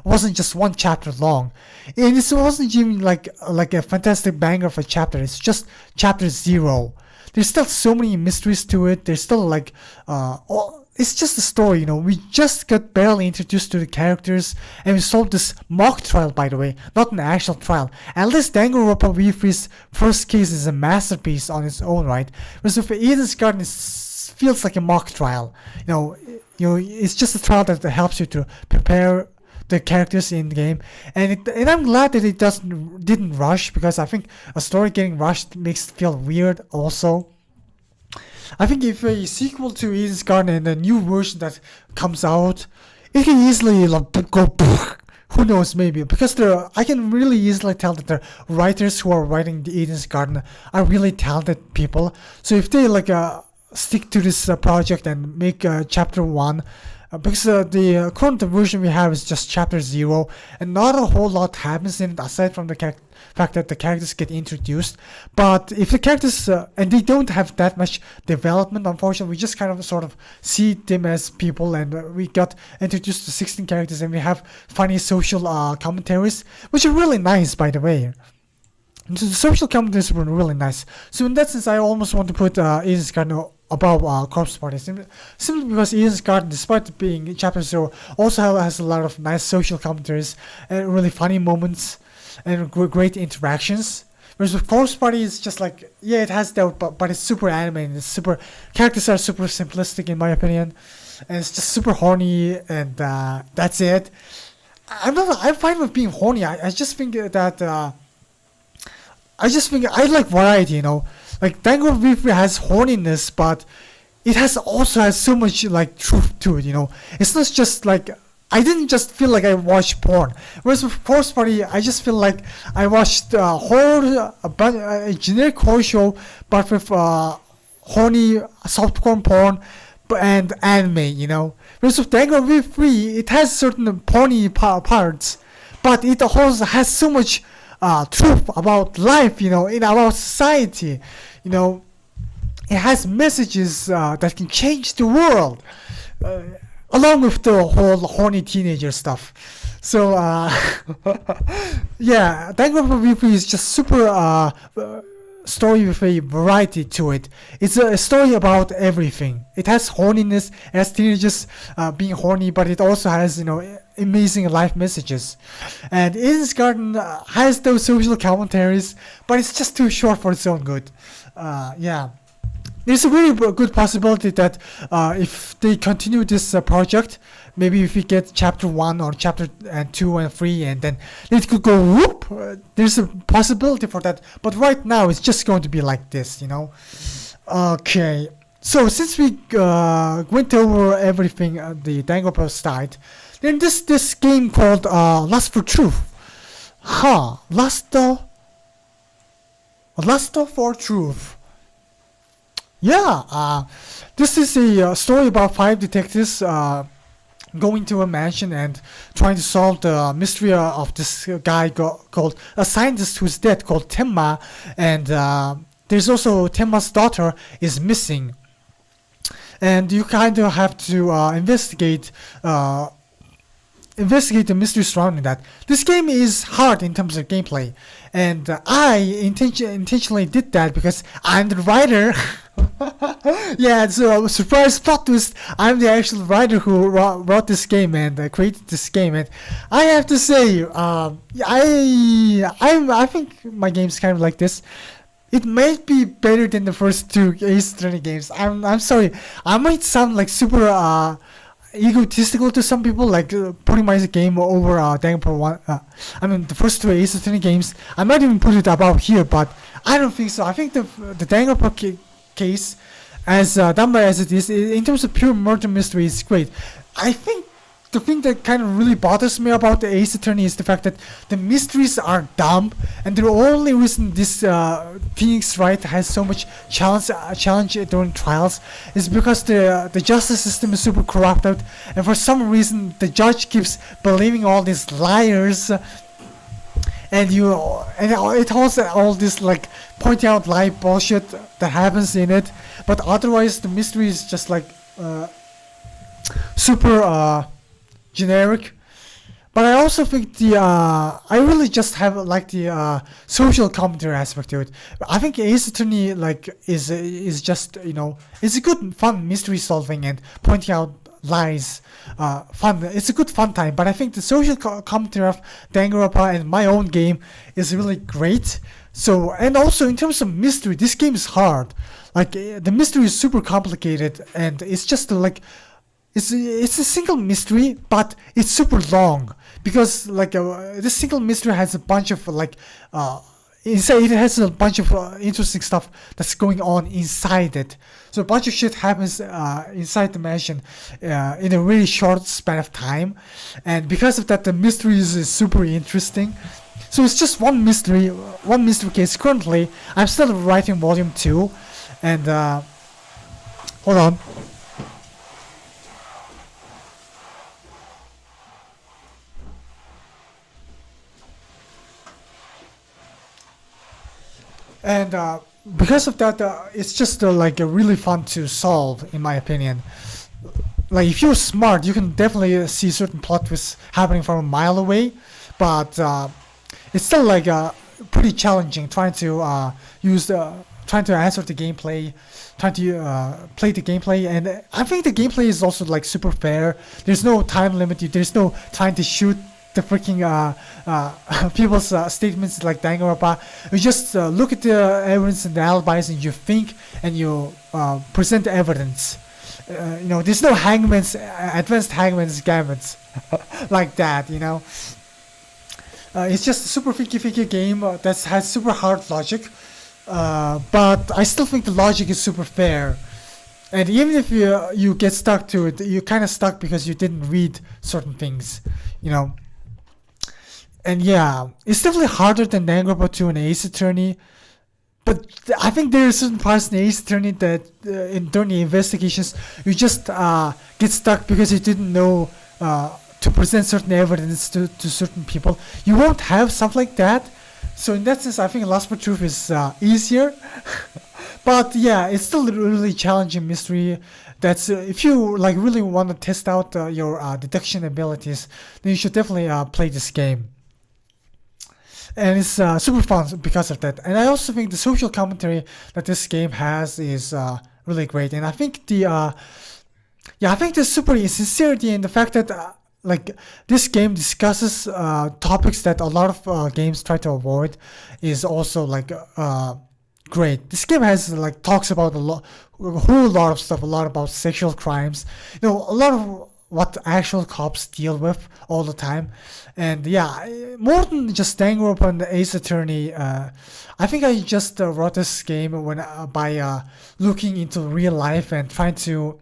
wasn't just one chapter long, and this wasn't even like a fantastic banger of a chapter. It's just chapter 0. There's still so many mysteries to it. There's still it's just a story, We just got barely introduced to the characters, and we solved this mock trial, by the way, not an actual trial. At least Danganronpa V3's first case is a masterpiece on its own right. Whereas with Eden's Garden, feels like a mock trial. It's just a trial that helps you to prepare the characters in the game, and I'm glad that it didn't rush, because I think a story getting rushed makes it feel weird. Also, I think if a sequel to Eden's Garden and a new version that comes out, it can easily go. Who knows, maybe, because I can really easily tell that the writers who are writing the Eden's Garden are really talented people. So if they stick to this project and make chapter 1, because the current version we have is just chapter 0, and not a whole lot happens in it aside from the fact that the characters get introduced. But if the characters and they don't have that much development, unfortunately, we just kind of sort of see them as people, and we got introduced to 16 characters, and we have funny social commentaries, which are really nice, by the way. The social commentaries were really nice. So in that sense, I almost want to put Eden's Garden above Corpse Party, simply because Eden's Garden, despite being chapter 0, also has a lot of nice social commentaries and really funny moments and great interactions. Whereas with Corpse Party, it's just it has that, but it's super anime, and characters are super simplistic in my opinion, and it's just super horny, and that's it. I'm fine with being horny. I just think that I like variety, Danganronpa V3 has horniness, but it also has so much truth to it, It's not just I didn't just feel like I watched porn. Whereas with Corpse Party, I just feel like I watched horror, a generic horror show, but with horny softcore porn. and anime, Whereas with Danganronpa V3, it has certain porny parts, but it also has so much truth about life, about society, It has messages that can change the world, along with the whole horny teenager stuff. So, yeah, Danganronpa V3 is just super story with a variety to it. It's a story about everything. It has horniness, it has teenagers being horny, but it also has, amazing life messages. And Eden's Garden has those social commentaries, but it's just too short for its own good. Yeah. There's a really good possibility that if they continue this project, maybe if we get chapter 1 or chapter 2 and 3, and then it could go whoop, there's a possibility for that. But right now, it's just going to be like this, Okay, so since we went over everything the Danganronpa side, then this game called Lust for Truth. Lust for Truth. Yeah, this is a story about 5 detectives going to a mansion and trying to solve the mystery of this guy called a scientist who's dead called Tenma, and there's also Tenma's daughter is missing, and you kind of have to investigate the mystery surrounding that. This game is hard in terms of gameplay, and I intentionally did that because I'm the writer. Yeah, so surprise plot twist, I'm the actual writer who wrote this game and created this game, and I have to say, I think my game's kind of like this. It might be better than the first 2 Ace Attorney games. I'm sorry, I might sound like super egotistical to some people, like putting my game over Danganronpa 1. The first 2 Ace Attorney games. I might even put it about here, but I don't think so. I think the Danganronpa case, as done by as it is, in terms of pure murder mystery, is great. I think the thing that kind of really bothers me about the Ace Attorney is the fact that the mysteries are dumb, and the only reason this Phoenix Wright has so much challenge during trials is because the justice system is super corrupted, and for some reason the judge keeps believing all these liars, and it has all this like pointing out lie bullshit that happens in it, but otherwise the mystery is just like super generic. But I also think I really just have like the social commentary aspect to it. I think Ace Attorney is just it's a good fun mystery solving and pointing out lies. Fun. It's a good fun time. But I think the social commentary of Danganronpa and my own game is really great. So, and also in terms of mystery, this game is hard. Like the mystery is super complicated, and it's just like it's a single mystery, but it's super long because like this single mystery has a bunch of inside it has a bunch of interesting stuff that's going on inside it. So a bunch of shit happens inside the mansion in a really short span of time, and because of that, the mystery is super interesting. So it's just one mystery case. Currently, I'm still writing volume 2, and hold on. And because of that, it's just like really fun to solve, in my opinion. Like if you're smart, you can definitely see certain plot twists happening from a mile away, but it's still like pretty challenging trying to trying to answer the gameplay, trying to play the gameplay, and I think the gameplay is also like super fair. There's no time limit. There's no trying to shoot the freaking people's statements like Danganronpa. You just look at the evidence and the alibis, and you think and you present the evidence. There's no hangman's advanced hangman's gamuts like that. It's just a super ficky game that has super hard logic, but I still think the logic is super fair. And even if you get stuck to it, you're kind of stuck because you didn't read certain things, And yeah, it's definitely harder than Danganronpa 2 and Ace Attorney, but I think there are certain parts in Ace Attorney that during the investigations you just get stuck because you didn't know to present certain evidence to certain people. You won't have stuff like that. So in that sense, I think Lust for Truth is easier. But yeah, it's still a really challenging mystery. That's if you like really want to test out your deduction abilities, then you should definitely play this game. And it's super fun because of that. And I also think the social commentary that this game has is really great. And I think I think the super sincerity and the fact that like this game discusses topics that a lot of games try to avoid is also like great. This game has like talks about a whole lot of stuff, a lot about sexual crimes, a lot of what actual cops deal with all the time. And yeah, more than just Danganronpa and the Ace Attorney, I think I just wrote this game by looking into real life and trying to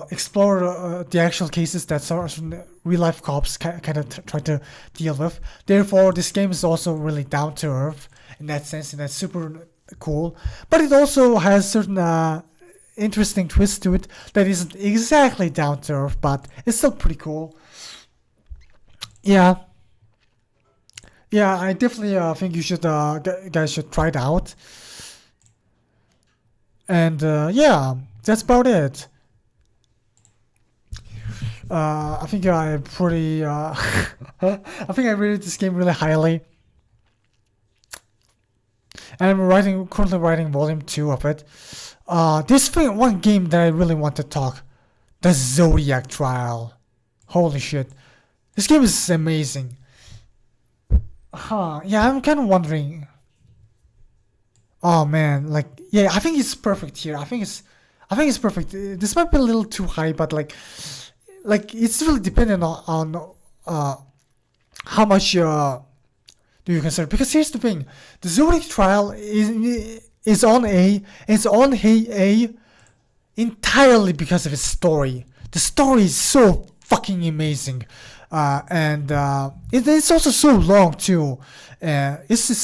explore the actual cases that some real life cops kind of try to deal with. Therefore, this game is also really down to earth in that sense, and that's super cool. But it also has certain interesting twist to it that isn't exactly down to earth, but it's still pretty cool. Yeah, I definitely think you should guys should try it out. And yeah, that's about it. I think I pretty. I think I rated this game really highly. And I'm currently writing volume 2 of it. This one game that I really want to talk, the Zodiac Trial. Holy shit, this game is amazing. Yeah, I'm kind of wondering. Oh man, like yeah, I think it's perfect here. I think it's perfect. This might be a little too high, but like it's really dependent on how much do you consider? Because here's the thing: the Zodiac Trial is on A. It's on A entirely because of its story. The story is so fucking amazing, and it's also so long too. It's a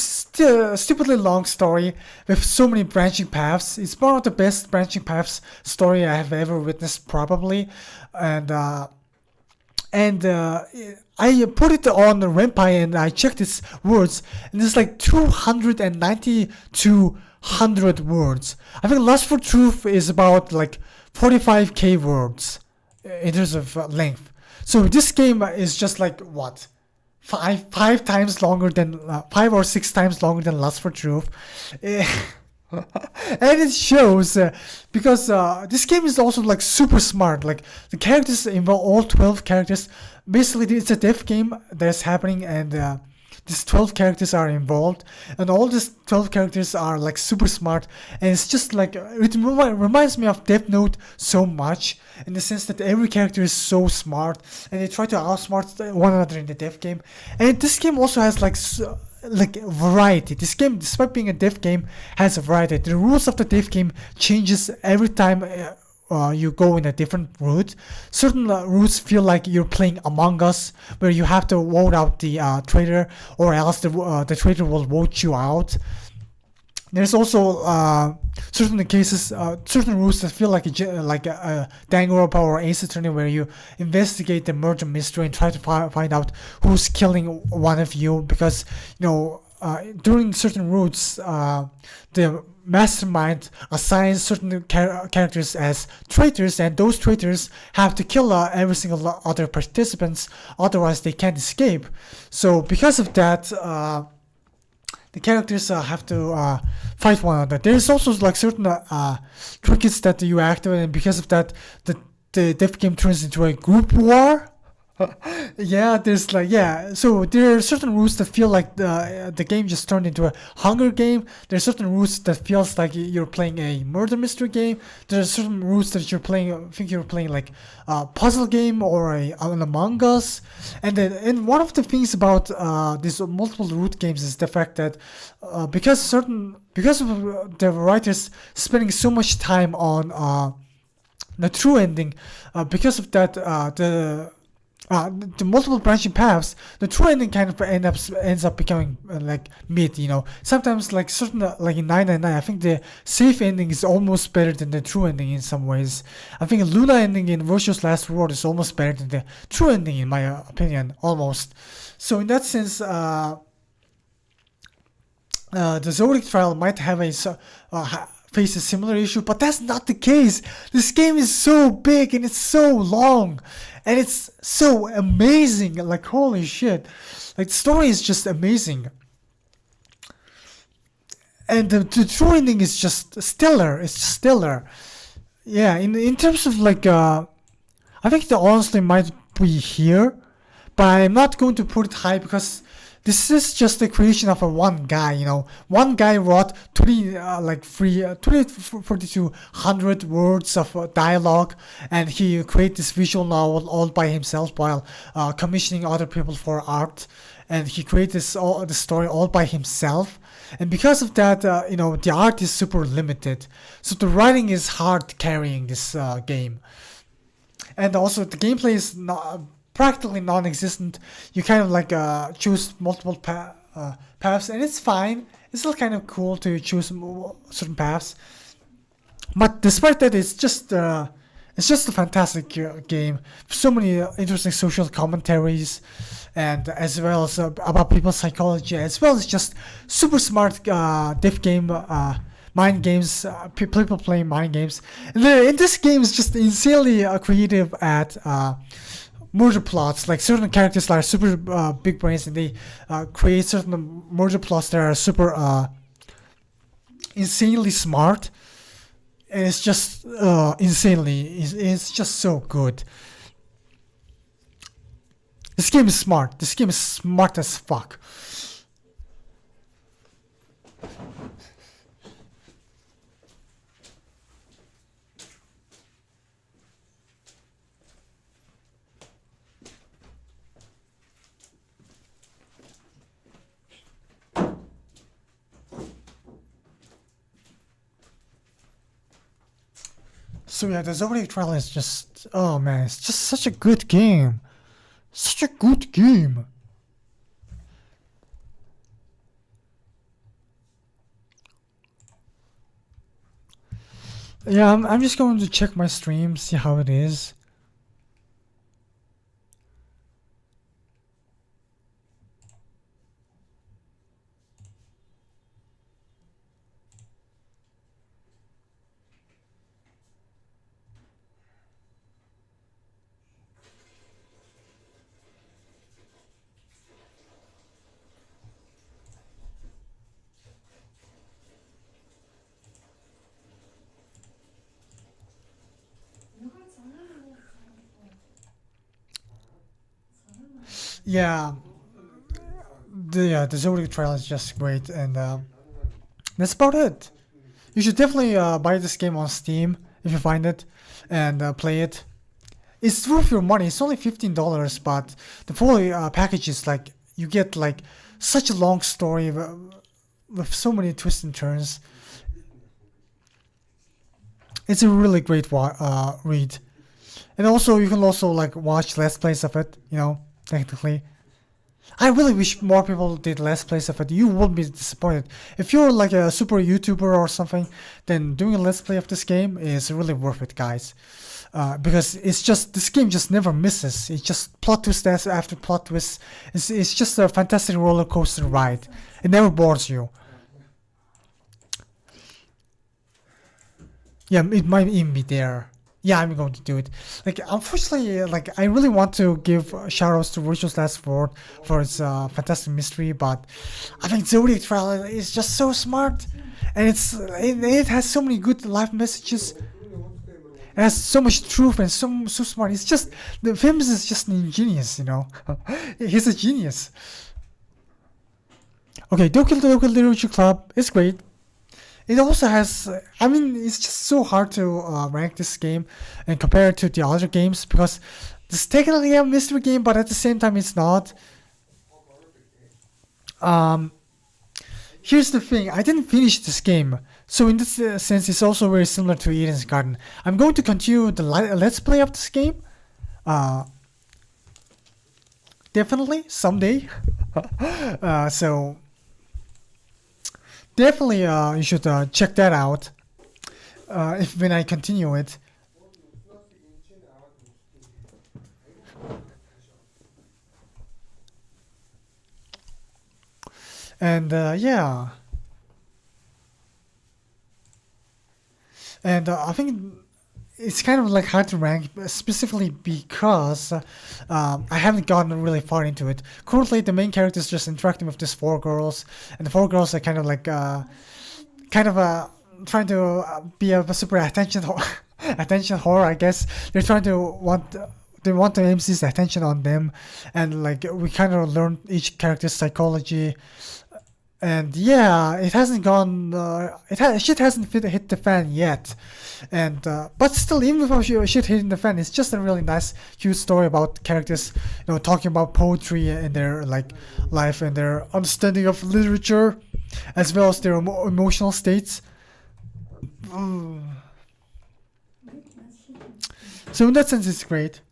stupidly long story with so many branching paths. It's one of the best branching paths story I have ever witnessed, probably, and I put it on Renpai and I checked its words, and it's like 292 words. I think Lust for Truth is about like 45k words in terms of length. So this game is just like what, five times longer than 5 or 6 times longer than Lust for Truth. And it shows because this game is also like super smart. Like the characters involve all 12 characters. Basically, it's a death game that's happening, and these 12 characters are involved, and all these 12 characters are like super smart. And it's just like it reminds me of Death Note so much, in the sense that every character is so smart, and they try to outsmart one another in the death game. And this game also has like variety. This game, despite being a death game, has a variety. The rules of the death game changes every time you go in a different route. Certain routes feel like you're playing Among Us, where you have to vote out the traitor, or else the traitor will vote you out. There's also certain cases, certain routes that feel like a Danganronpa or Ace Attorney, where you investigate the murder mystery and try to find out who's killing one of you. Because during certain routes, the mastermind assigns certain characters as traitors, and those traitors have to kill every single other participants, otherwise they can't escape. So because of that, the characters have to fight one another. There's also like certain trinkets that you activate, and because of that, the death game turns into a group war. Yeah, there's like so there are certain routes that feel like the game just turned into a Hunger game. There's certain routes that feels like you're playing a murder mystery game. There's certain routes that you're playing, I think you're playing like a puzzle game or an Among Us. And one of the things about these multiple route games is the fact that because of the writers spending so much time on the true ending, because of that the multiple branching paths, the true ending kind of ends up becoming like mid. Sometimes like certain like in 999, I think the safe ending is almost better than the true ending in some ways. I think Luna ending in Virtue's Last Reward is almost better than the true ending in my opinion, almost. So in that sense, the Zodiac Trial might have face a similar issue, but that's not the case. This game is so big and it's so long and it's so amazing. Like, holy shit. Like, the story is just amazing. And the true ending is just stellar. It's just stellar. Yeah, in terms of like, I think the honestly might be here, but I'm not going to put it high because this is just the creation of a one guy. One guy wrote 2,200 words of dialogue, and he created this visual novel all by himself while commissioning other people for art. And he created the story all by himself. And because of that, the art is super limited. So the writing is hard carrying this game. And also the gameplay is practically non-existent. You kind of like choose multiple paths, and it's fine. It's still kind of cool to choose certain paths. But despite that, it's just a fantastic game. So many interesting social commentaries, and as well as about people's psychology, as well as just super smart diff game. Mind games, people playing mind games. And in this game is just insanely creative at murder plots. Like, certain characters are super big brains, and they create certain murder plots that are super insanely smart. And it's just it's just so good. This game is smart. This game is smart as fuck. So yeah, the Zodiac Trial is just, oh man, it's just such a good game. Such a good game. Yeah, I'm just going to check my stream, see how it is. Yeah, the Zodiac Trial is just great, and that's about it. You should definitely buy this game on Steam if you find it, and play it. It's worth your money. It's only $15, but the full package is like, you get like such a long story with so many twists and turns. It's a really great read, and also you can also like watch Let's Plays of it. Technically. I really wish more people did Let's Plays of it. You would be disappointed. If you're like a super YouTuber or something, then doing a Let's Play of this game is really worth it, guys. Because this game just never misses. It's just plot twist after plot twist. It's just a fantastic roller coaster ride. It never bores you. Yeah, it might even be there. Yeah, I'm going to do it. Like, unfortunately, like, I really want to give shoutouts to Virtue's Last Reward for its fantastic mystery, but I think Zodiac Trial is just so smart, and it has so many good life messages. It has so much truth and so smart. It's just, the Famous is just an genius, He's a genius. Okay, Doki Doki Literature Club is great. It also has, it's just so hard to rank this game and compare it to the other games, because it's technically a mystery game, but at the same time it's not. Here's the thing, I didn't finish this game, so in this sense it's also very similar to Eden's Garden. I'm going to continue the Let's Play of this game, definitely someday. So definitely you should check that out if when I continue it. And yeah, and I think it's kind of like hard to rank specifically because I haven't gotten really far into it. Currently, the main character is just interacting with these four girls, and the four girls are kind of like kind of trying to be a super attention attention whore, I guess. They're trying to want they want the MC's attention on them, and like we kind of learn each character's psychology. And yeah, it hasn't gone. Shit hasn't hit the fan yet, and but still, even without shit hitting the fan, it's just a really nice, cute story about characters, talking about poetry and their like life and their understanding of literature, as well as their emotional states. Mm. So in that sense, it's great.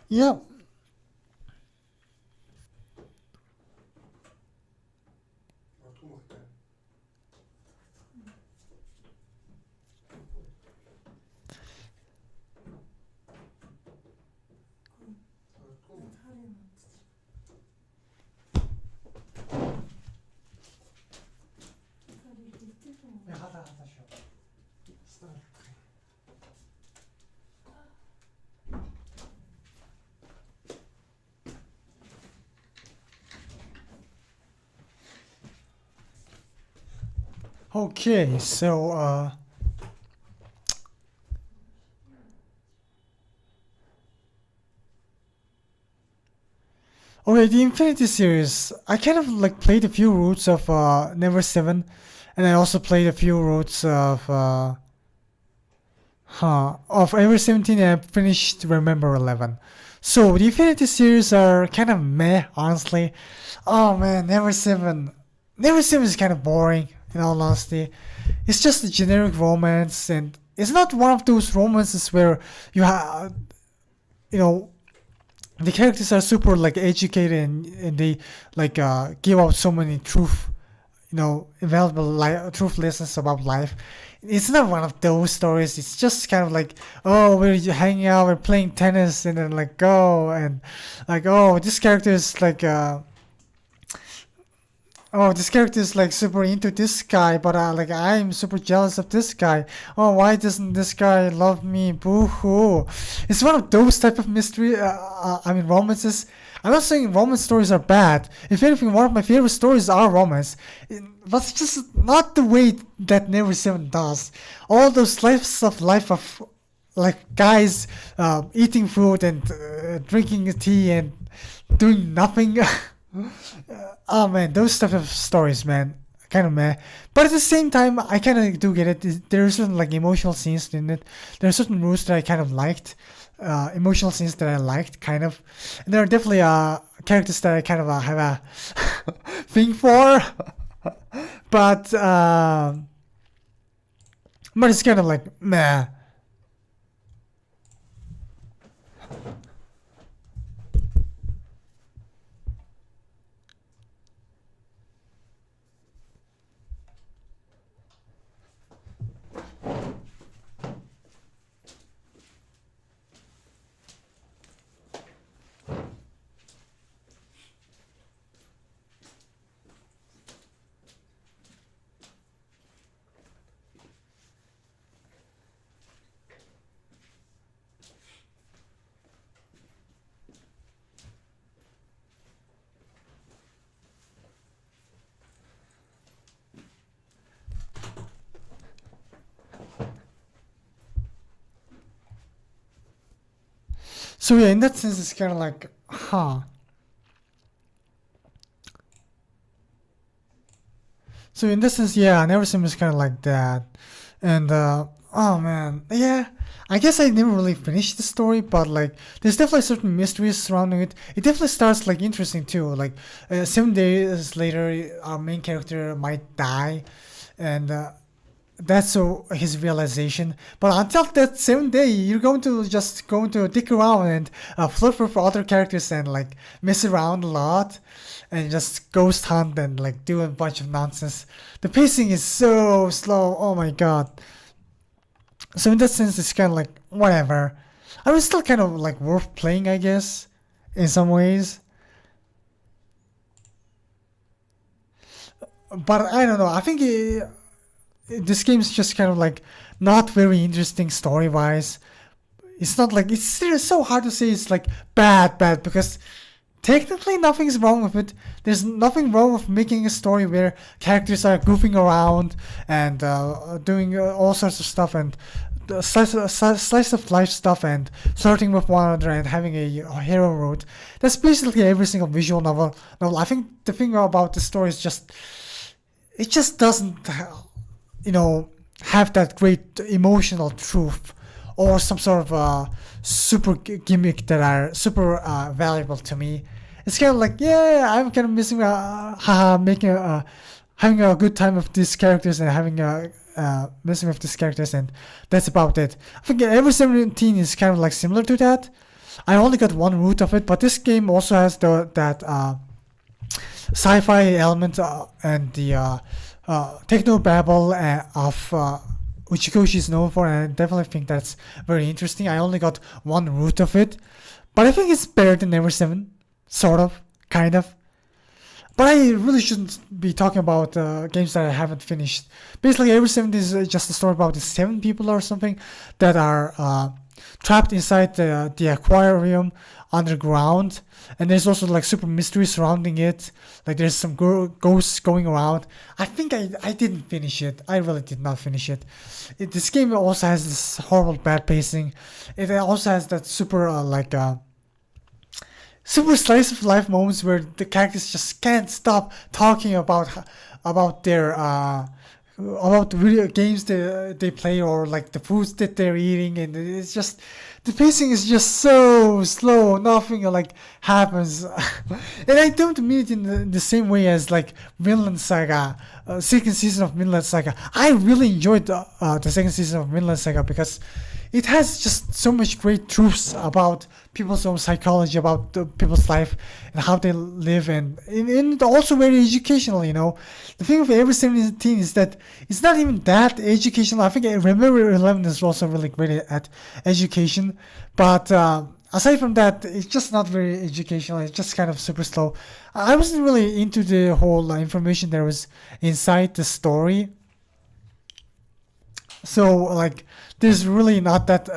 Yeah. Okay, so okay, the Infinity series. I kind of like played a few routes of Never Seven, and I also played a few routes of Ever 17, and I finished Remember 11. So the Infinity series are kind of meh, honestly. Oh man, Never Seven. Never Seven is kind of boring, in all honesty. It's just a generic romance, and it's not one of those romances where you have, you know, the characters are super like educated and they like give out so many truth, invaluable truth lessons about life. It's not one of those stories. It's just kind of like, oh, we're hanging out, we're playing tennis, and then like go and like, oh, this character is like oh, this character is like super into this guy, but like I'm super jealous of this guy. Oh, why doesn't this guy love me? Boo hoo! It's one of those type of mystery. I mean, romances. I'm not saying romance stories are bad. If anything, one of my favorite stories are romance, but it's just not the way that Never Seven does. All those slices of life of like guys eating food and drinking tea and doing nothing. Oh man, those type of stories, man, kind of meh. But at the same time, I kind of do get it. There are certain like emotional scenes in it. There are certain rules that I kind of liked, emotional scenes that I liked, kind of. And there are definitely characters that I kind of have a thing for. but but it's kind of like meh. So yeah, in that sense, it's kind of like, huh. So in that sense, yeah, Never Sim is kind of like that, and oh man, yeah. I guess I never really finished the story, but like, there's definitely certain mysteries surrounding it. It definitely starts like interesting too. Like, 7 days later, our main character might die, and that's so his realization. But until that 7 day, you're going to dick around and flirt for other characters and like mess around a lot, and just ghost hunt and like do a bunch of nonsense. The pacing is so slow. Oh my god. So in that sense, it's kind of like whatever. I was still kind of like worth playing, I guess, in some ways. But I don't know. I think this game is just kind of like not very interesting story wise. It's not like it's still so hard to say it's like bad because technically nothing's wrong with it. There's nothing wrong with making a story where characters are goofing around and doing all sorts of stuff and slice of life stuff and flirting with one another and having a hero route. That's basically every single visual novel. I think the thing about the story is just it just doesn't you know, have that great emotional truth or some sort of super gimmick that are super valuable to me. It's kind of like, yeah, I'm kind of missing, haha, making having a good time with these characters and having a messing with these characters, and that's about it. I think every 17 is kind of like similar to that. I only got one route of it, but this game also has that sci-fi element and the techno babble of Uchikoshi is known for, and I definitely think that's very interesting. I only got one route of it, but I think it's better than Never 7, sort of, kind of. But I really shouldn't be talking about games that I haven't finished. Basically, Ever 7 is just a story about the 7 people or something that are trapped inside the aquarium underground, and there's also like super mystery surrounding it. Like there's some ghosts going around. I think I didn't finish it. I really did not finish it. This game also has this horrible bad pacing. It also has that super super slice of life moments where the characters just can't stop talking about their about the video games they play or like the foods that they're eating, and it's just the pacing is just so slow. Nothing like happens, and I don't mean it in the same way as like Vinland Saga, second season of Vinland Saga. I really enjoyed the second season of Vinland Saga because it has just so much great truths about people's own psychology, about people's life and how they live, and also very educational. You know, the thing with Ever 17 is that it's not even that educational. I think Remember 11 is also really great at education, but aside from that, it's just not very educational. It's just kind of super slow. I wasn't really into the whole information that was inside the story. So like, there's really not that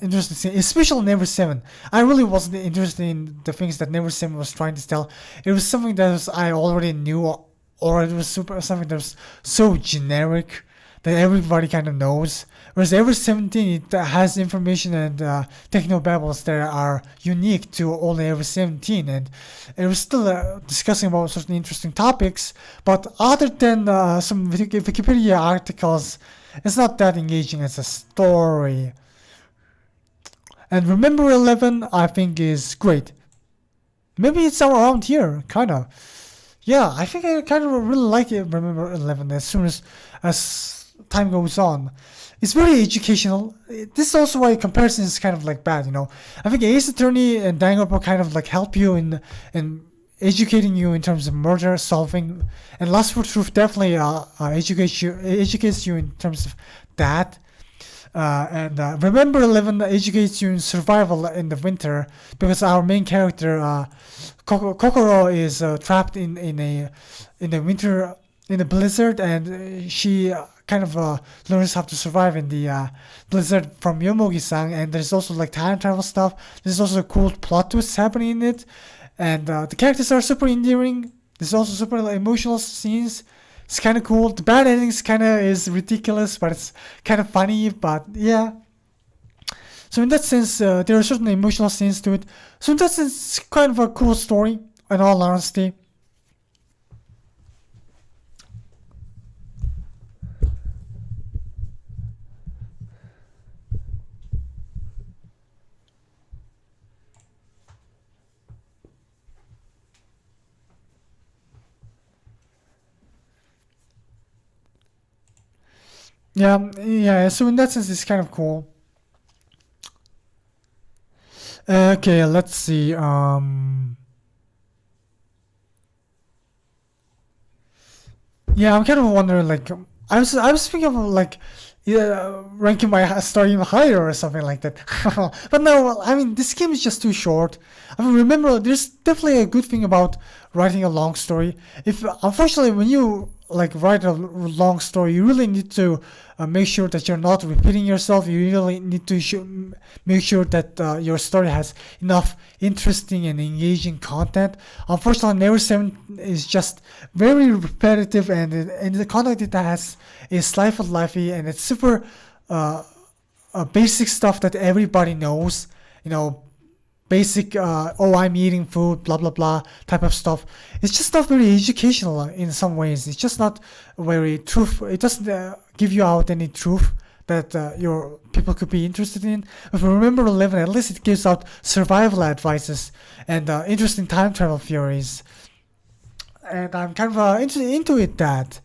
interesting, especially Never 7. I really wasn't interested in the things that Never 7 was trying to tell. It was something that I already knew, or it was something that was so generic that everybody kind of knows. Whereas Ever 17, it has information and techno babbles that are unique to only Ever 17, and it was still discussing about certain interesting topics, but other than some Wikipedia articles, it's not that engaging as a story. And Remember 11, I think, is great. Maybe it's around here, kind of. Yeah, I think I kind of really like it, Remember 11, as soon as time goes on. It's very educational. This is also why comparison is kind of like bad, you know. I think Ace Attorney and Danganronpa kind of like help you in educating you in terms of murder solving, and Lust for Truth definitely educates you in terms of that. And Remember 11 educates you in survival in the winter because our main character Kokoro is trapped in a winter in a blizzard, and she kind of learns how to survive in the blizzard from Yomogi-san. And there's also like time travel stuff. There's also cool plot twists happening in it, and the characters are super endearing. There's also super emotional scenes. It's kind of cool. The bad endings kind of is ridiculous, but it's kind of funny. But yeah, So in that sense, there are certain emotional scenes to it. So in that sense, it's kind of a cool story, in all honesty. Yeah. So in that sense, it's kind of cool. Okay, let's see. Yeah, I'm kind of wondering, like, I was thinking of like, yeah, ranking my story even higher or something like that. But no, well, I mean, this game is just too short. I mean, remember, there's definitely a good thing about writing a long story. If unfortunately, when you like write a long story, you really need to make sure that you're not repeating yourself. You really need to make sure that your story has enough interesting and engaging content. Unfortunately, Never Seven is just very repetitive, and the content it has is slightly lively, and it's super uh, basic stuff that everybody knows. You know, basic oh, I'm eating food, blah blah blah type of stuff. It's just not very educational in some ways. It's just not very truth. It doesn't give you out any truth that your people could be interested in. If you remember 11, at least it gives out survival advices and interesting time travel theories. And I'm kind of into it that,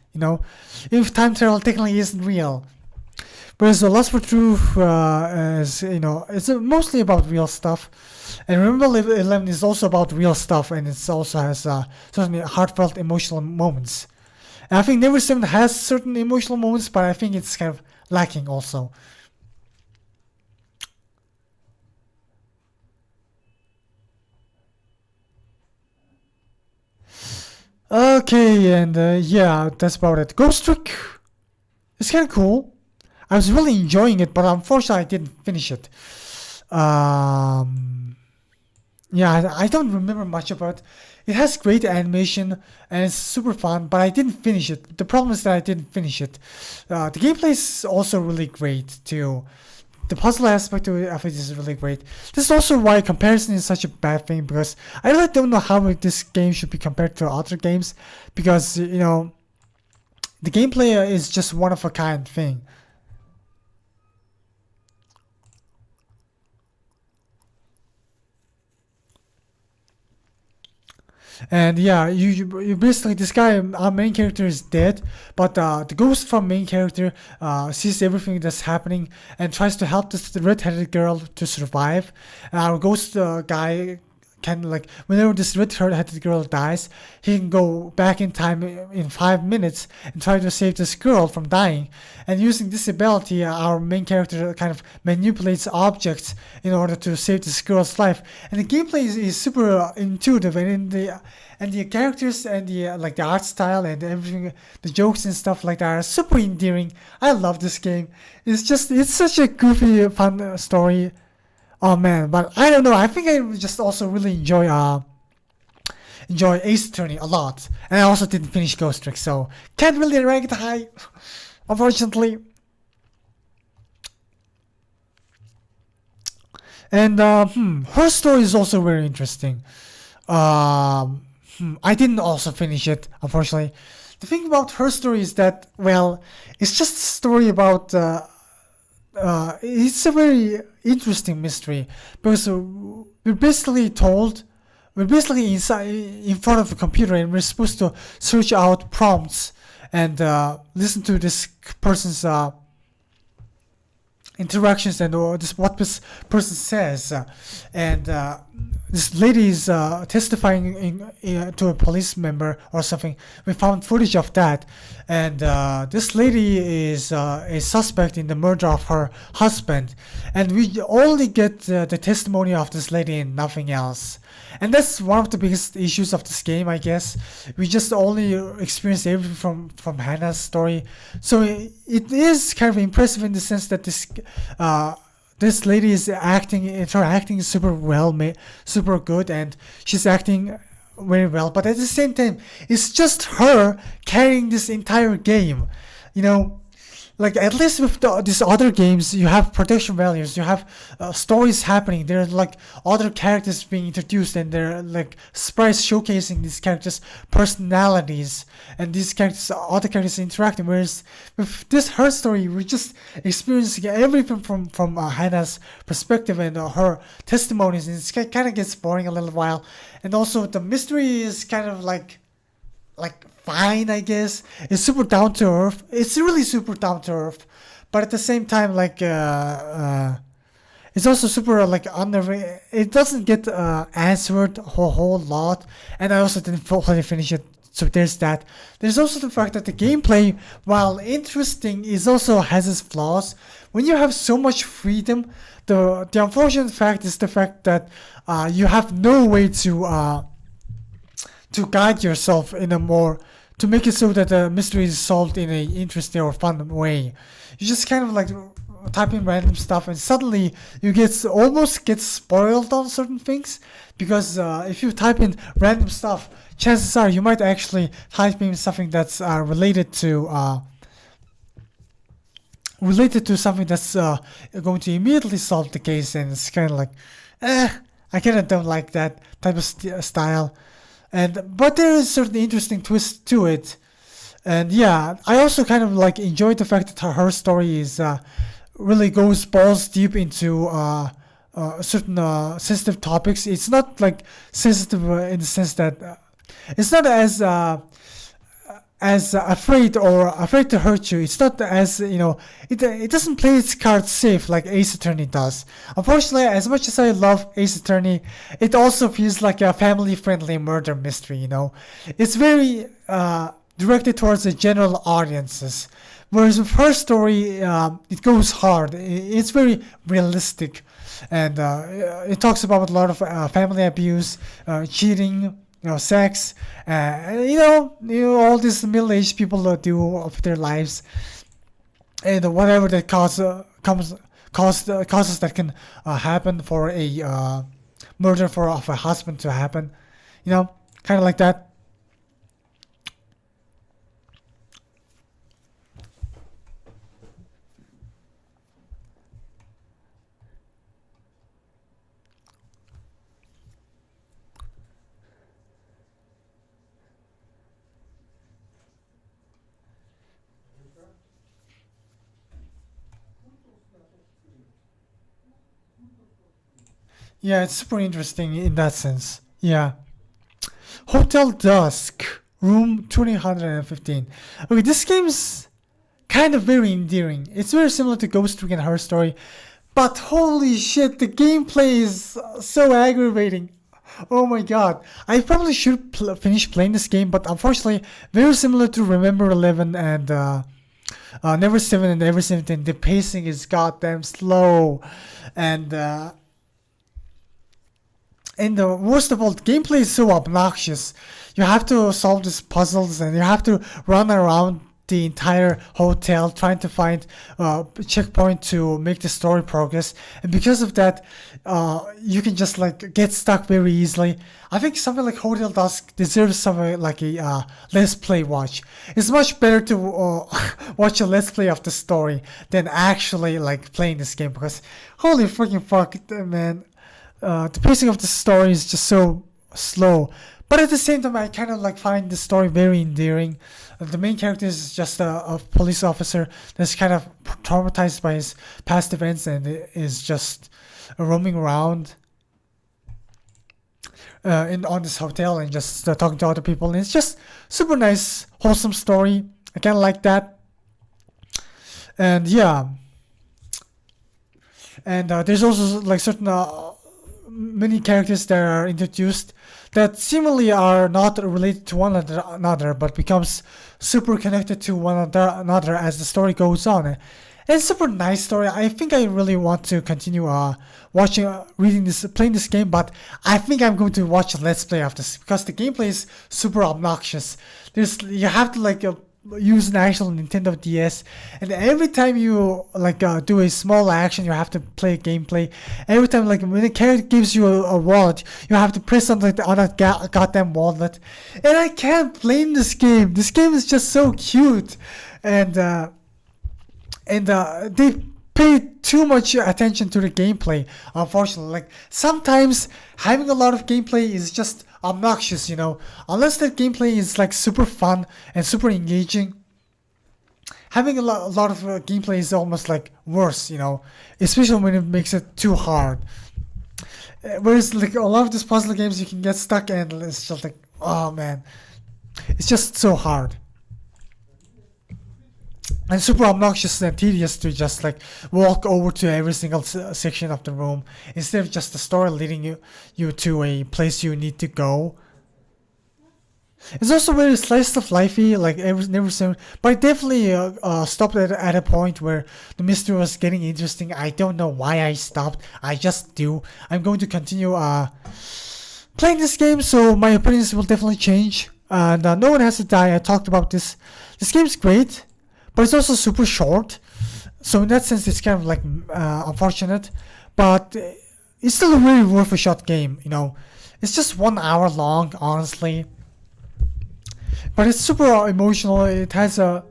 if time travel technically isn't real. Whereas the Lust for Truth is, it's mostly about real stuff. And remember, 11 is also about real stuff, and it also has certainly heartfelt emotional moments. And I think Never Seven has certain emotional moments, but I think it's kind of lacking also. Okay, and yeah, that's about it. Ghost Trick, it's kind of cool. I was really enjoying it, but unfortunately, I didn't finish it. Um, yeah, I don't remember much about it. It has great animation and it's super fun, but I didn't finish it. The problem is that I didn't finish it. The gameplay is also really great too. The puzzle aspect of it is really great. This is also why comparison is such a bad thing, because I really don't know how this game should be compared to other games, because the gameplay is just one of a kind thing. And yeah, you basically, this guy, our main character is dead, but the ghost from main character sees everything that's happening and tries to help this red-headed girl to survive. And our ghost guy can, like, whenever this red-headed girl dies, he can go back in time in 5 minutes and try to save this girl from dying. And using this ability, our main character kind of manipulates objects in order to save this girl's life. And the gameplay is super intuitive, and in the characters and the like the art style and everything, the jokes and stuff like that are super endearing. I love this game. It's such a goofy, fun story. Oh man, but I don't know. I think I just also really enjoy Ace Attorney a lot, and I also didn't finish Ghost Trick, so can't really rank it high, unfortunately. And her story is also very interesting. I didn't also finish it, unfortunately. The thing about her story is that, well, it's just a story about. It's a very interesting mystery, because we're basically told, we're basically inside in front of a computer, and we're supposed to search out prompts and listen to this person's interactions and this what this person says, and this lady is testifying to a police member or something. We found footage of that, and this lady is a suspect in the murder of her husband, and we only get the testimony of this lady and nothing else. And that's one of the biggest issues of this game, I guess. We just only experience everything from Hannah's story, so it is kind of impressive in the sense that this lady is acting. Her acting is super well made, super good, and she's acting very well. But at the same time, it's just her carrying this entire game. You know, like at least with these other games, you have production values, you have stories happening. There are like other characters being introduced, and they're like sprites showcasing these characters' personalities, and these characters, other characters interacting. Whereas with this her story, we're just experiencing everything from Hannah's perspective and her testimonies, and it kind of gets boring a little while. And also the mystery is kind of like fine, I guess. It's super down to earth. It's really super down to earth, but at the same time, like it's also super like under. It doesn't get answered a whole lot, and I also didn't fully finish it. So there's that. There's also the fact that the gameplay, while interesting, is also has its flaws. When you have so much freedom, the unfortunate fact is the fact that you have no way to guide yourself in a more to make it so that the mystery is solved in a interesting or fun way. You just kind of like type in random stuff, and suddenly you almost get spoiled on certain things, because if you type in random stuff, chances are you might actually type in something that's related to something that's going to immediately solve the case, and it's kind of like, I kind of don't like that type of style. But there is certain interesting twist to it, and yeah, I also kind of like enjoyed the fact that her story is really goes balls deep into certain sensitive topics. It's not like sensitive in the sense that it's not as afraid to hurt you. It's not as, it doesn't play its cards safe like Ace Attorney does. Unfortunately, as much as I love Ace Attorney, it also feels like a family-friendly murder mystery. It's very directed towards the general audiences, whereas with her story, it goes hard. It's very realistic, and it talks about a lot of family abuse, cheating, sex, all these middle-aged people do of their lives, and whatever that causes that can happen for a murder of a husband to happen, kind of like that. Yeah, it's super interesting in that sense. Yeah. Hotel Dusk, room 215. Okay, this game's kind of very endearing. It's very similar to Ghost Trick and Her Story, but holy shit, the gameplay is so aggravating. Oh my god. I probably should finish playing this game, but unfortunately, very similar to Remember 11 and Never 7 and Ever 17, the pacing is goddamn slow. And worst of all, the gameplay is so obnoxious. You have to solve these puzzles, and you have to run around the entire hotel trying to find a checkpoint to make the story progress. And because of that, you can just like get stuck very easily. I think something like Hotel Dusk deserves something like a let's play watch. It's much better to watch a let's play of the story than actually like playing this game, because holy freaking fuck, man. The pacing of the story is just so slow, but at the same time, I kind of like find the story very endearing. The main character is just a police officer that's kind of traumatized by his past events and is just roaming around on this hotel and just talking to other people. And it's just super nice, wholesome story. I kind of like that. And yeah, and there's also like certain many characters that are introduced that seemingly are not related to one another, but becomes super connected to one another as the story goes on. And it's a super nice story. I think I really want to continue playing this game, but I think I'm going to watch a let's play of this, because the gameplay is super obnoxious. You have to like use an actual Nintendo DS, and every time you like do a small action, you have to play gameplay. Every time, like when a character gives you a wallet, you have to press something on that goddamn wallet. And I can't blame this game. This game is just so cute, and and they pay too much attention to the gameplay, unfortunately. Like sometimes having a lot of gameplay is just obnoxious, you know. Unless that gameplay is like super fun and super engaging, having a lot of gameplay is almost like worse, you know, especially when it makes it too hard. Whereas like a lot of these puzzle games, you can get stuck and it's just like, oh man, it's just so hard and super obnoxious and tedious to just like walk over to every single section of the room instead of just the story leading you to a place you need to go. It's also very slice of lifey, like every never seen, but I definitely stopped at a point where the mystery was getting interesting. I don't know why I stopped. I just do. I'm going to continue playing this game, so my opinions will definitely change. And no one has to die. I talked about this. This game's great, but it's also super short. So in that sense, it's kind of like unfortunate, but it's still a really worth a shot game. You know, it's just 1 hour long, honestly. But it's super emotional. It has a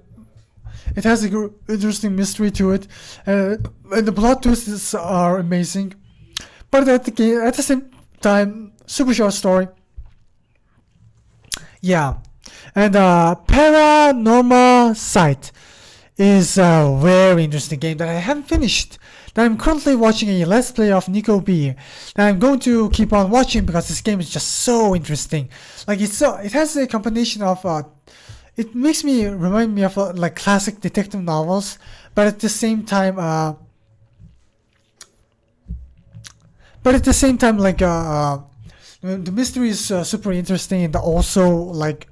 interesting mystery to it, and the plot twists are amazing. But at the same time, super short story. Yeah, and Paranormal Sight is a very interesting game that I haven't finished. That I'm currently watching a Let's Play of Nico B. That I'm going to keep on watching because this game is just so interesting. Like it has a combination of it makes me remind me of like classic detective novels, but at the same time like the mystery is super interesting, and also like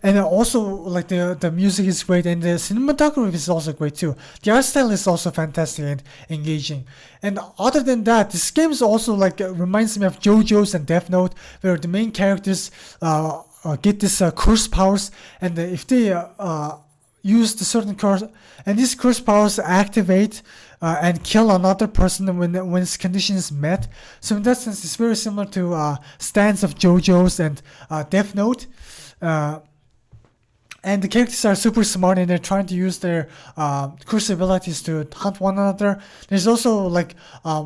the music is great, and the cinematography is also great too. The art style is also fantastic and engaging. And other than that, this game is also like reminds me of JoJo's and Death Note, where the main characters get this curse powers, and if they use the certain curse, and these curse powers activate and kill another person when its condition is met. So in that sense, it's very similar to stands of JoJo's and Death Note. And the characters are super smart, and they're trying to use their curse abilities to hunt one another. There's also like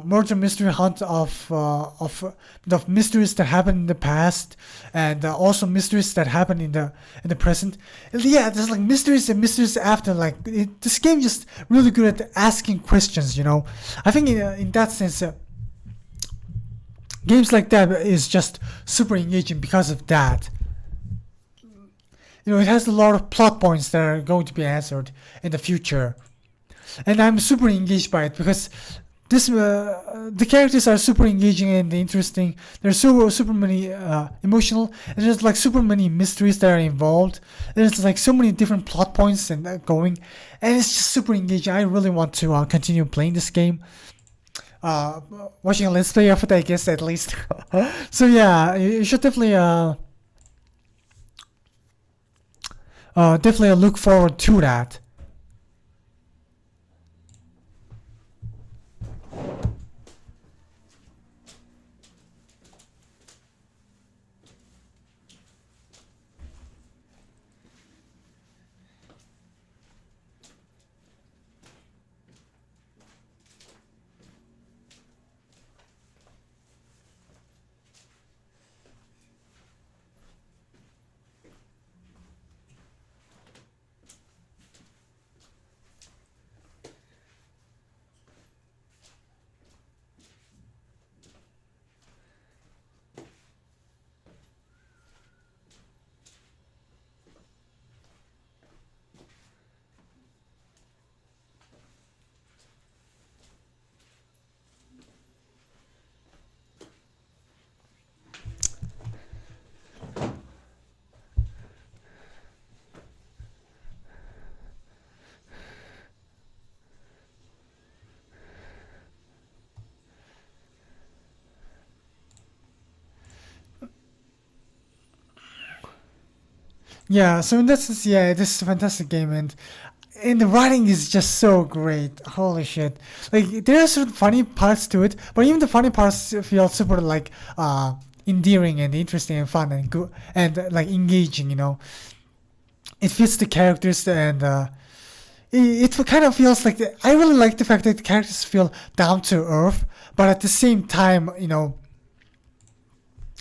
murder mystery hunt of mysteries that happened in the past, and also mysteries that happen in the present. And yeah, there's like mysteries and mysteries after. Like this game just really good at asking questions. You know, I think in that sense. Games like that is just super engaging because of that. You know, it has a lot of plot points that are going to be answered in the future, and I'm super engaged by it because the characters are super engaging and interesting. There's super many emotional, and there's like super many mysteries that are involved. There's like so many different plot points and going, and it's just super engaging. I really want to continue playing this game. Watching a let's play of it, I guess, at least. So yeah, you should definitely look forward to that. Yeah, so in that sense, yeah, this is a fantastic game, and the writing is just so great. Holy shit! Like there are certain funny parts to it, but even the funny parts feel super like endearing and interesting and fun and good and like engaging. You know, it fits the characters, and it kind of feels like I really like the fact that the characters feel down to earth, but at the same time,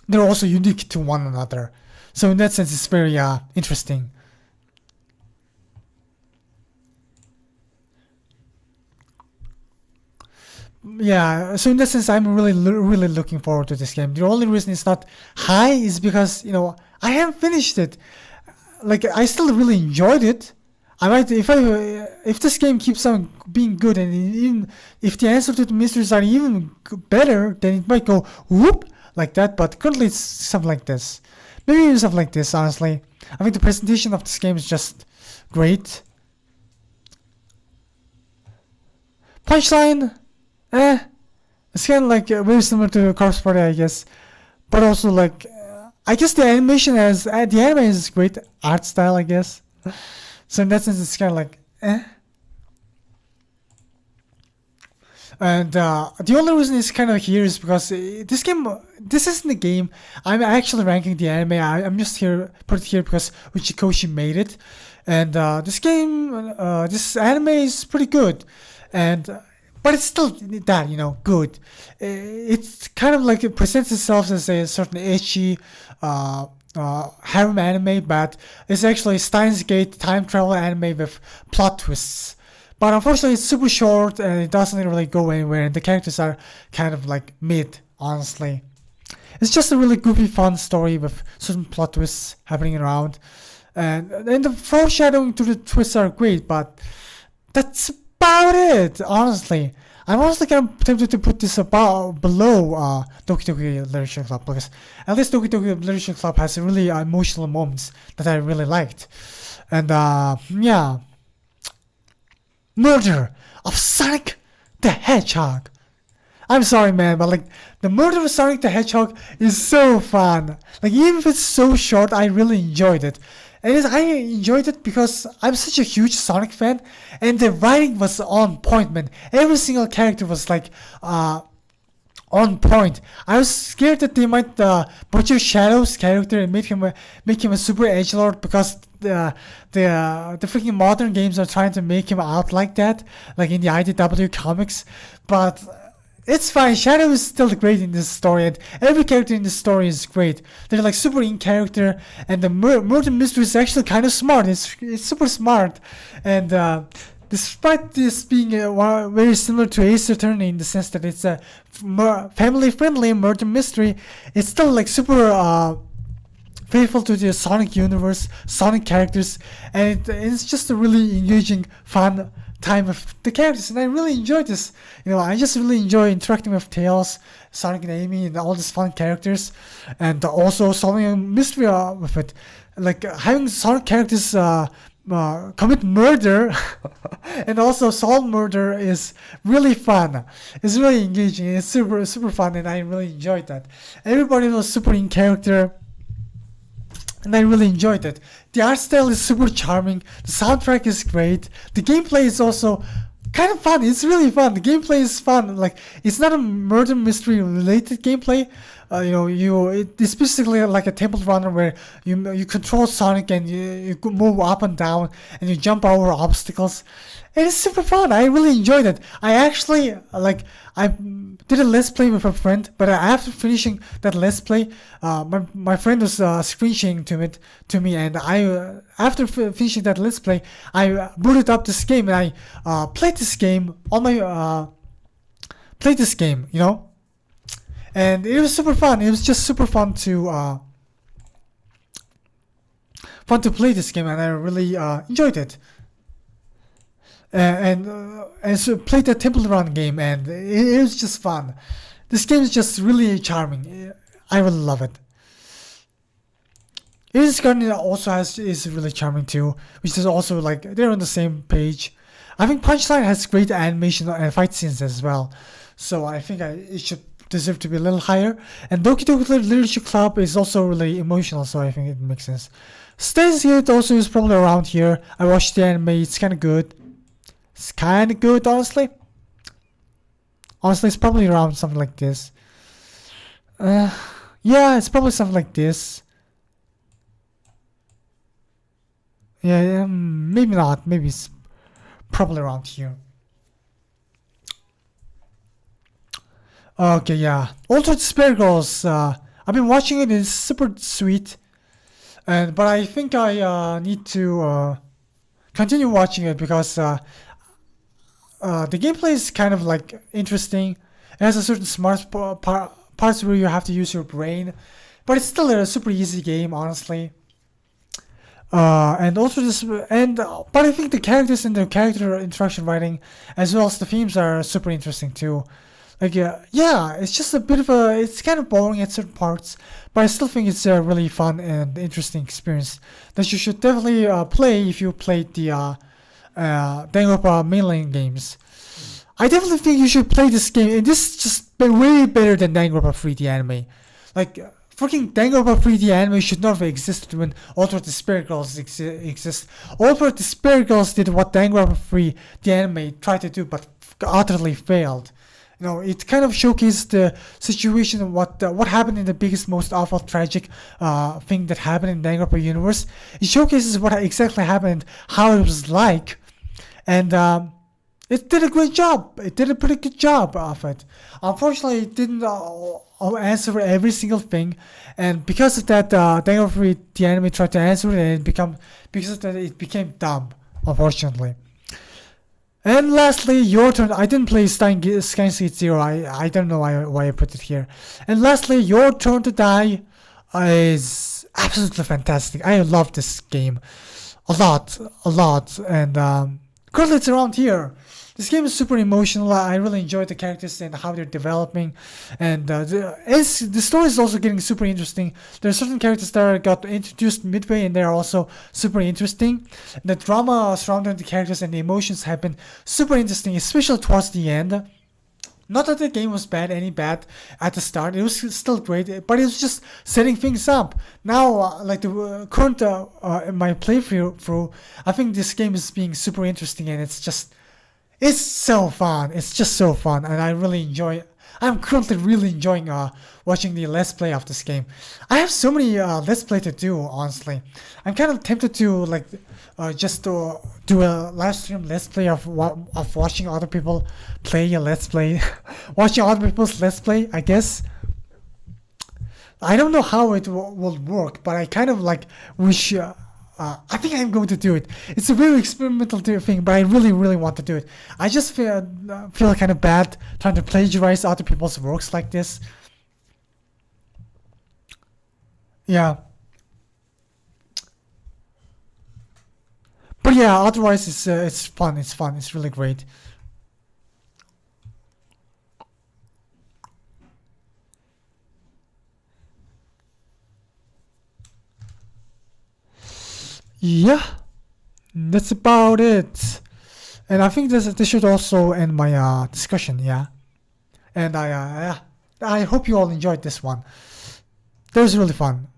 they're also unique to one another. So in that sense, it's very interesting. Yeah, so in that sense, I'm really looking forward to this game. The only reason it's not high is because I haven't finished it. Like, I still really enjoyed it. I might if this game keeps on being good, and even if the answer to the mysteries are even better, then it might go whoop like that. But currently, it's something like this. Maybe even something like this. Honestly, I think the presentation of this game is just great. Punchline, it's kind of like very similar to Corpse Party, I guess, but also like I guess the animation has the anime is great art style, I guess. So in that sense, it's kind of like And the only reason it's kind of here is because this isn't a game. I'm actually ranking the anime. I'm just put it here because Uchikoshi made it, and this anime is pretty good, and but it's still that good. It's kind of like it presents itself as a certain ecchi harem anime, but it's actually Steins Gate time travel anime with plot twists. But unfortunately, it's super short and it doesn't really go anywhere, and the characters are kind of like mid, honestly. It's just a really goofy, fun story with certain plot twists happening around. And the foreshadowing to the twists are great, but that's about it, honestly. I'm honestly kind of tempted to put this below Doki Doki Literature Club, because at least Doki Doki Literature Club has really emotional moments that I really liked. And yeah. Murder of Sonic the Hedgehog. I'm sorry, man, but like the murder of Sonic the Hedgehog is so fun. Like, even if it's so short, I really enjoyed it. And I enjoyed it because I'm such a huge Sonic fan, and the writing was on point, man. Every single character was like on point. I was scared that they might butcher Shadow's character and make him a super edgelord, because the freaking modern games are trying to make him out like that, like in the IDW comics. But it's fine. Shadow is still great in this story, and every character in this story is great. They're like super in character, and the murder mystery is actually kind of smart. It's super smart, and despite this being very similar to Ace Attorney in the sense that it's a family-friendly murder mystery, it's still like super faithful to the Sonic universe, Sonic characters, and it's just a really engaging, fun time with the characters, and I really enjoyed this. I just really enjoy interacting with Tails, Sonic and Amy, and all these fun characters, and also solving a mystery with it. Like having Sonic characters commit murder and also solve murder is really fun. It's really engaging. It's super fun, and I really enjoyed that. Everybody was super in character, and I really enjoyed it. The art style is super charming. The soundtrack is great. The gameplay is also kind of fun. It's really fun. The gameplay is fun. Like, it's not a murder mystery related gameplay. It's basically like a Temple Runner where you control Sonic, and you move up and down, and you jump over obstacles. And it's super fun. I really enjoyed it. I actually I did a let's play with a friend, but after finishing that let's play, my friend was screen sharing to me, and I after finishing that let's play, I booted up this game, and I played this game on my and it was super fun. It was just super fun to play this game, and I really enjoyed it. And so played the Temple Run game, and it was just fun. This game is just really charming. I really love it. Aces Garden also is really charming too, which is also like they're on the same page. I think Punchline has great animation and fight scenes as well, so I think it should deserve to be a little higher. And Doki Doki Literature Club is also really emotional, so I think it makes sense. Steins Gate also is probably around here. I watched the anime. It's kind of good. It's kind of good, honestly. Honestly, it's probably around something like this. Yeah, it's probably something like this. Yeah, maybe not. Maybe it's probably around here. Okay, yeah. Altered Spare Girls. I've been watching it. It's super sweet, and but I think I need to continue watching it because the gameplay is kind of like interesting. It has a certain smart parts where you have to use your brain, but it's still a super easy game, honestly. And also this, but I think the characters and the character interaction writing, as well as the themes, are super interesting too. Like yeah, it's just a bit of a, it's kind of boring at certain parts, but I still think it's a really fun and interesting experience that you should definitely play if you played the Danganronpa mainline games. I definitely think you should play this game, and this is just way better than Danganronpa 3D anime. Like freaking Danganronpa 3D anime should not have existed when Altered Despair Girls exist. Altered Despair Girls did what Danganronpa 3D anime tried to do, but utterly failed. You know, it kind of showcased the situation of what happened in the biggest, most awful, tragic thing that happened in the Danganronpa universe. It showcases what exactly happened, how it was like, and it did a great job. It did a pretty good job of it. Unfortunately, it didn't answer every single thing, and because of that, Danganronpa the anime tried to answer it, and because of that, it became dumb. Unfortunately. And lastly, your turn. I didn't play Steins Gate Zero. I don't know why I put it here. And lastly, Your Turn to Die is absolutely fantastic. I love this game a lot. And currently it's around here. This game is super emotional. I really enjoy the characters and how they're developing, and the story is also getting super interesting. There are certain characters that got introduced midway, and they are also super interesting. The drama surrounding the characters and the emotions have been super interesting, especially towards the end. Not that the game was any bad at the start. It was still great, but it was just setting things up. Now, like the current in my playthrough, I think this game is being super interesting, and it's so fun. It's just so fun, and I really enjoy. I'm currently really enjoying watching the Let's Play of this game. I have so many Let's Play to do. Honestly, I'm kind of tempted to just do a live stream Let's Play of watching other people play a Let's Play, watching other people's Let's Play. I guess I don't know how it will work, but I kind of wish. I think I'm going to do it. It's a very experimental thing, but I really, really want to do it. I just feel kind of bad trying to plagiarize other people's works like this. Yeah. But yeah, otherwise it's fun. It's fun. It's really great. Yeah, that's about it. And I think this should also end my discussion. Yeah, and I hope you all enjoyed this one. That was really fun.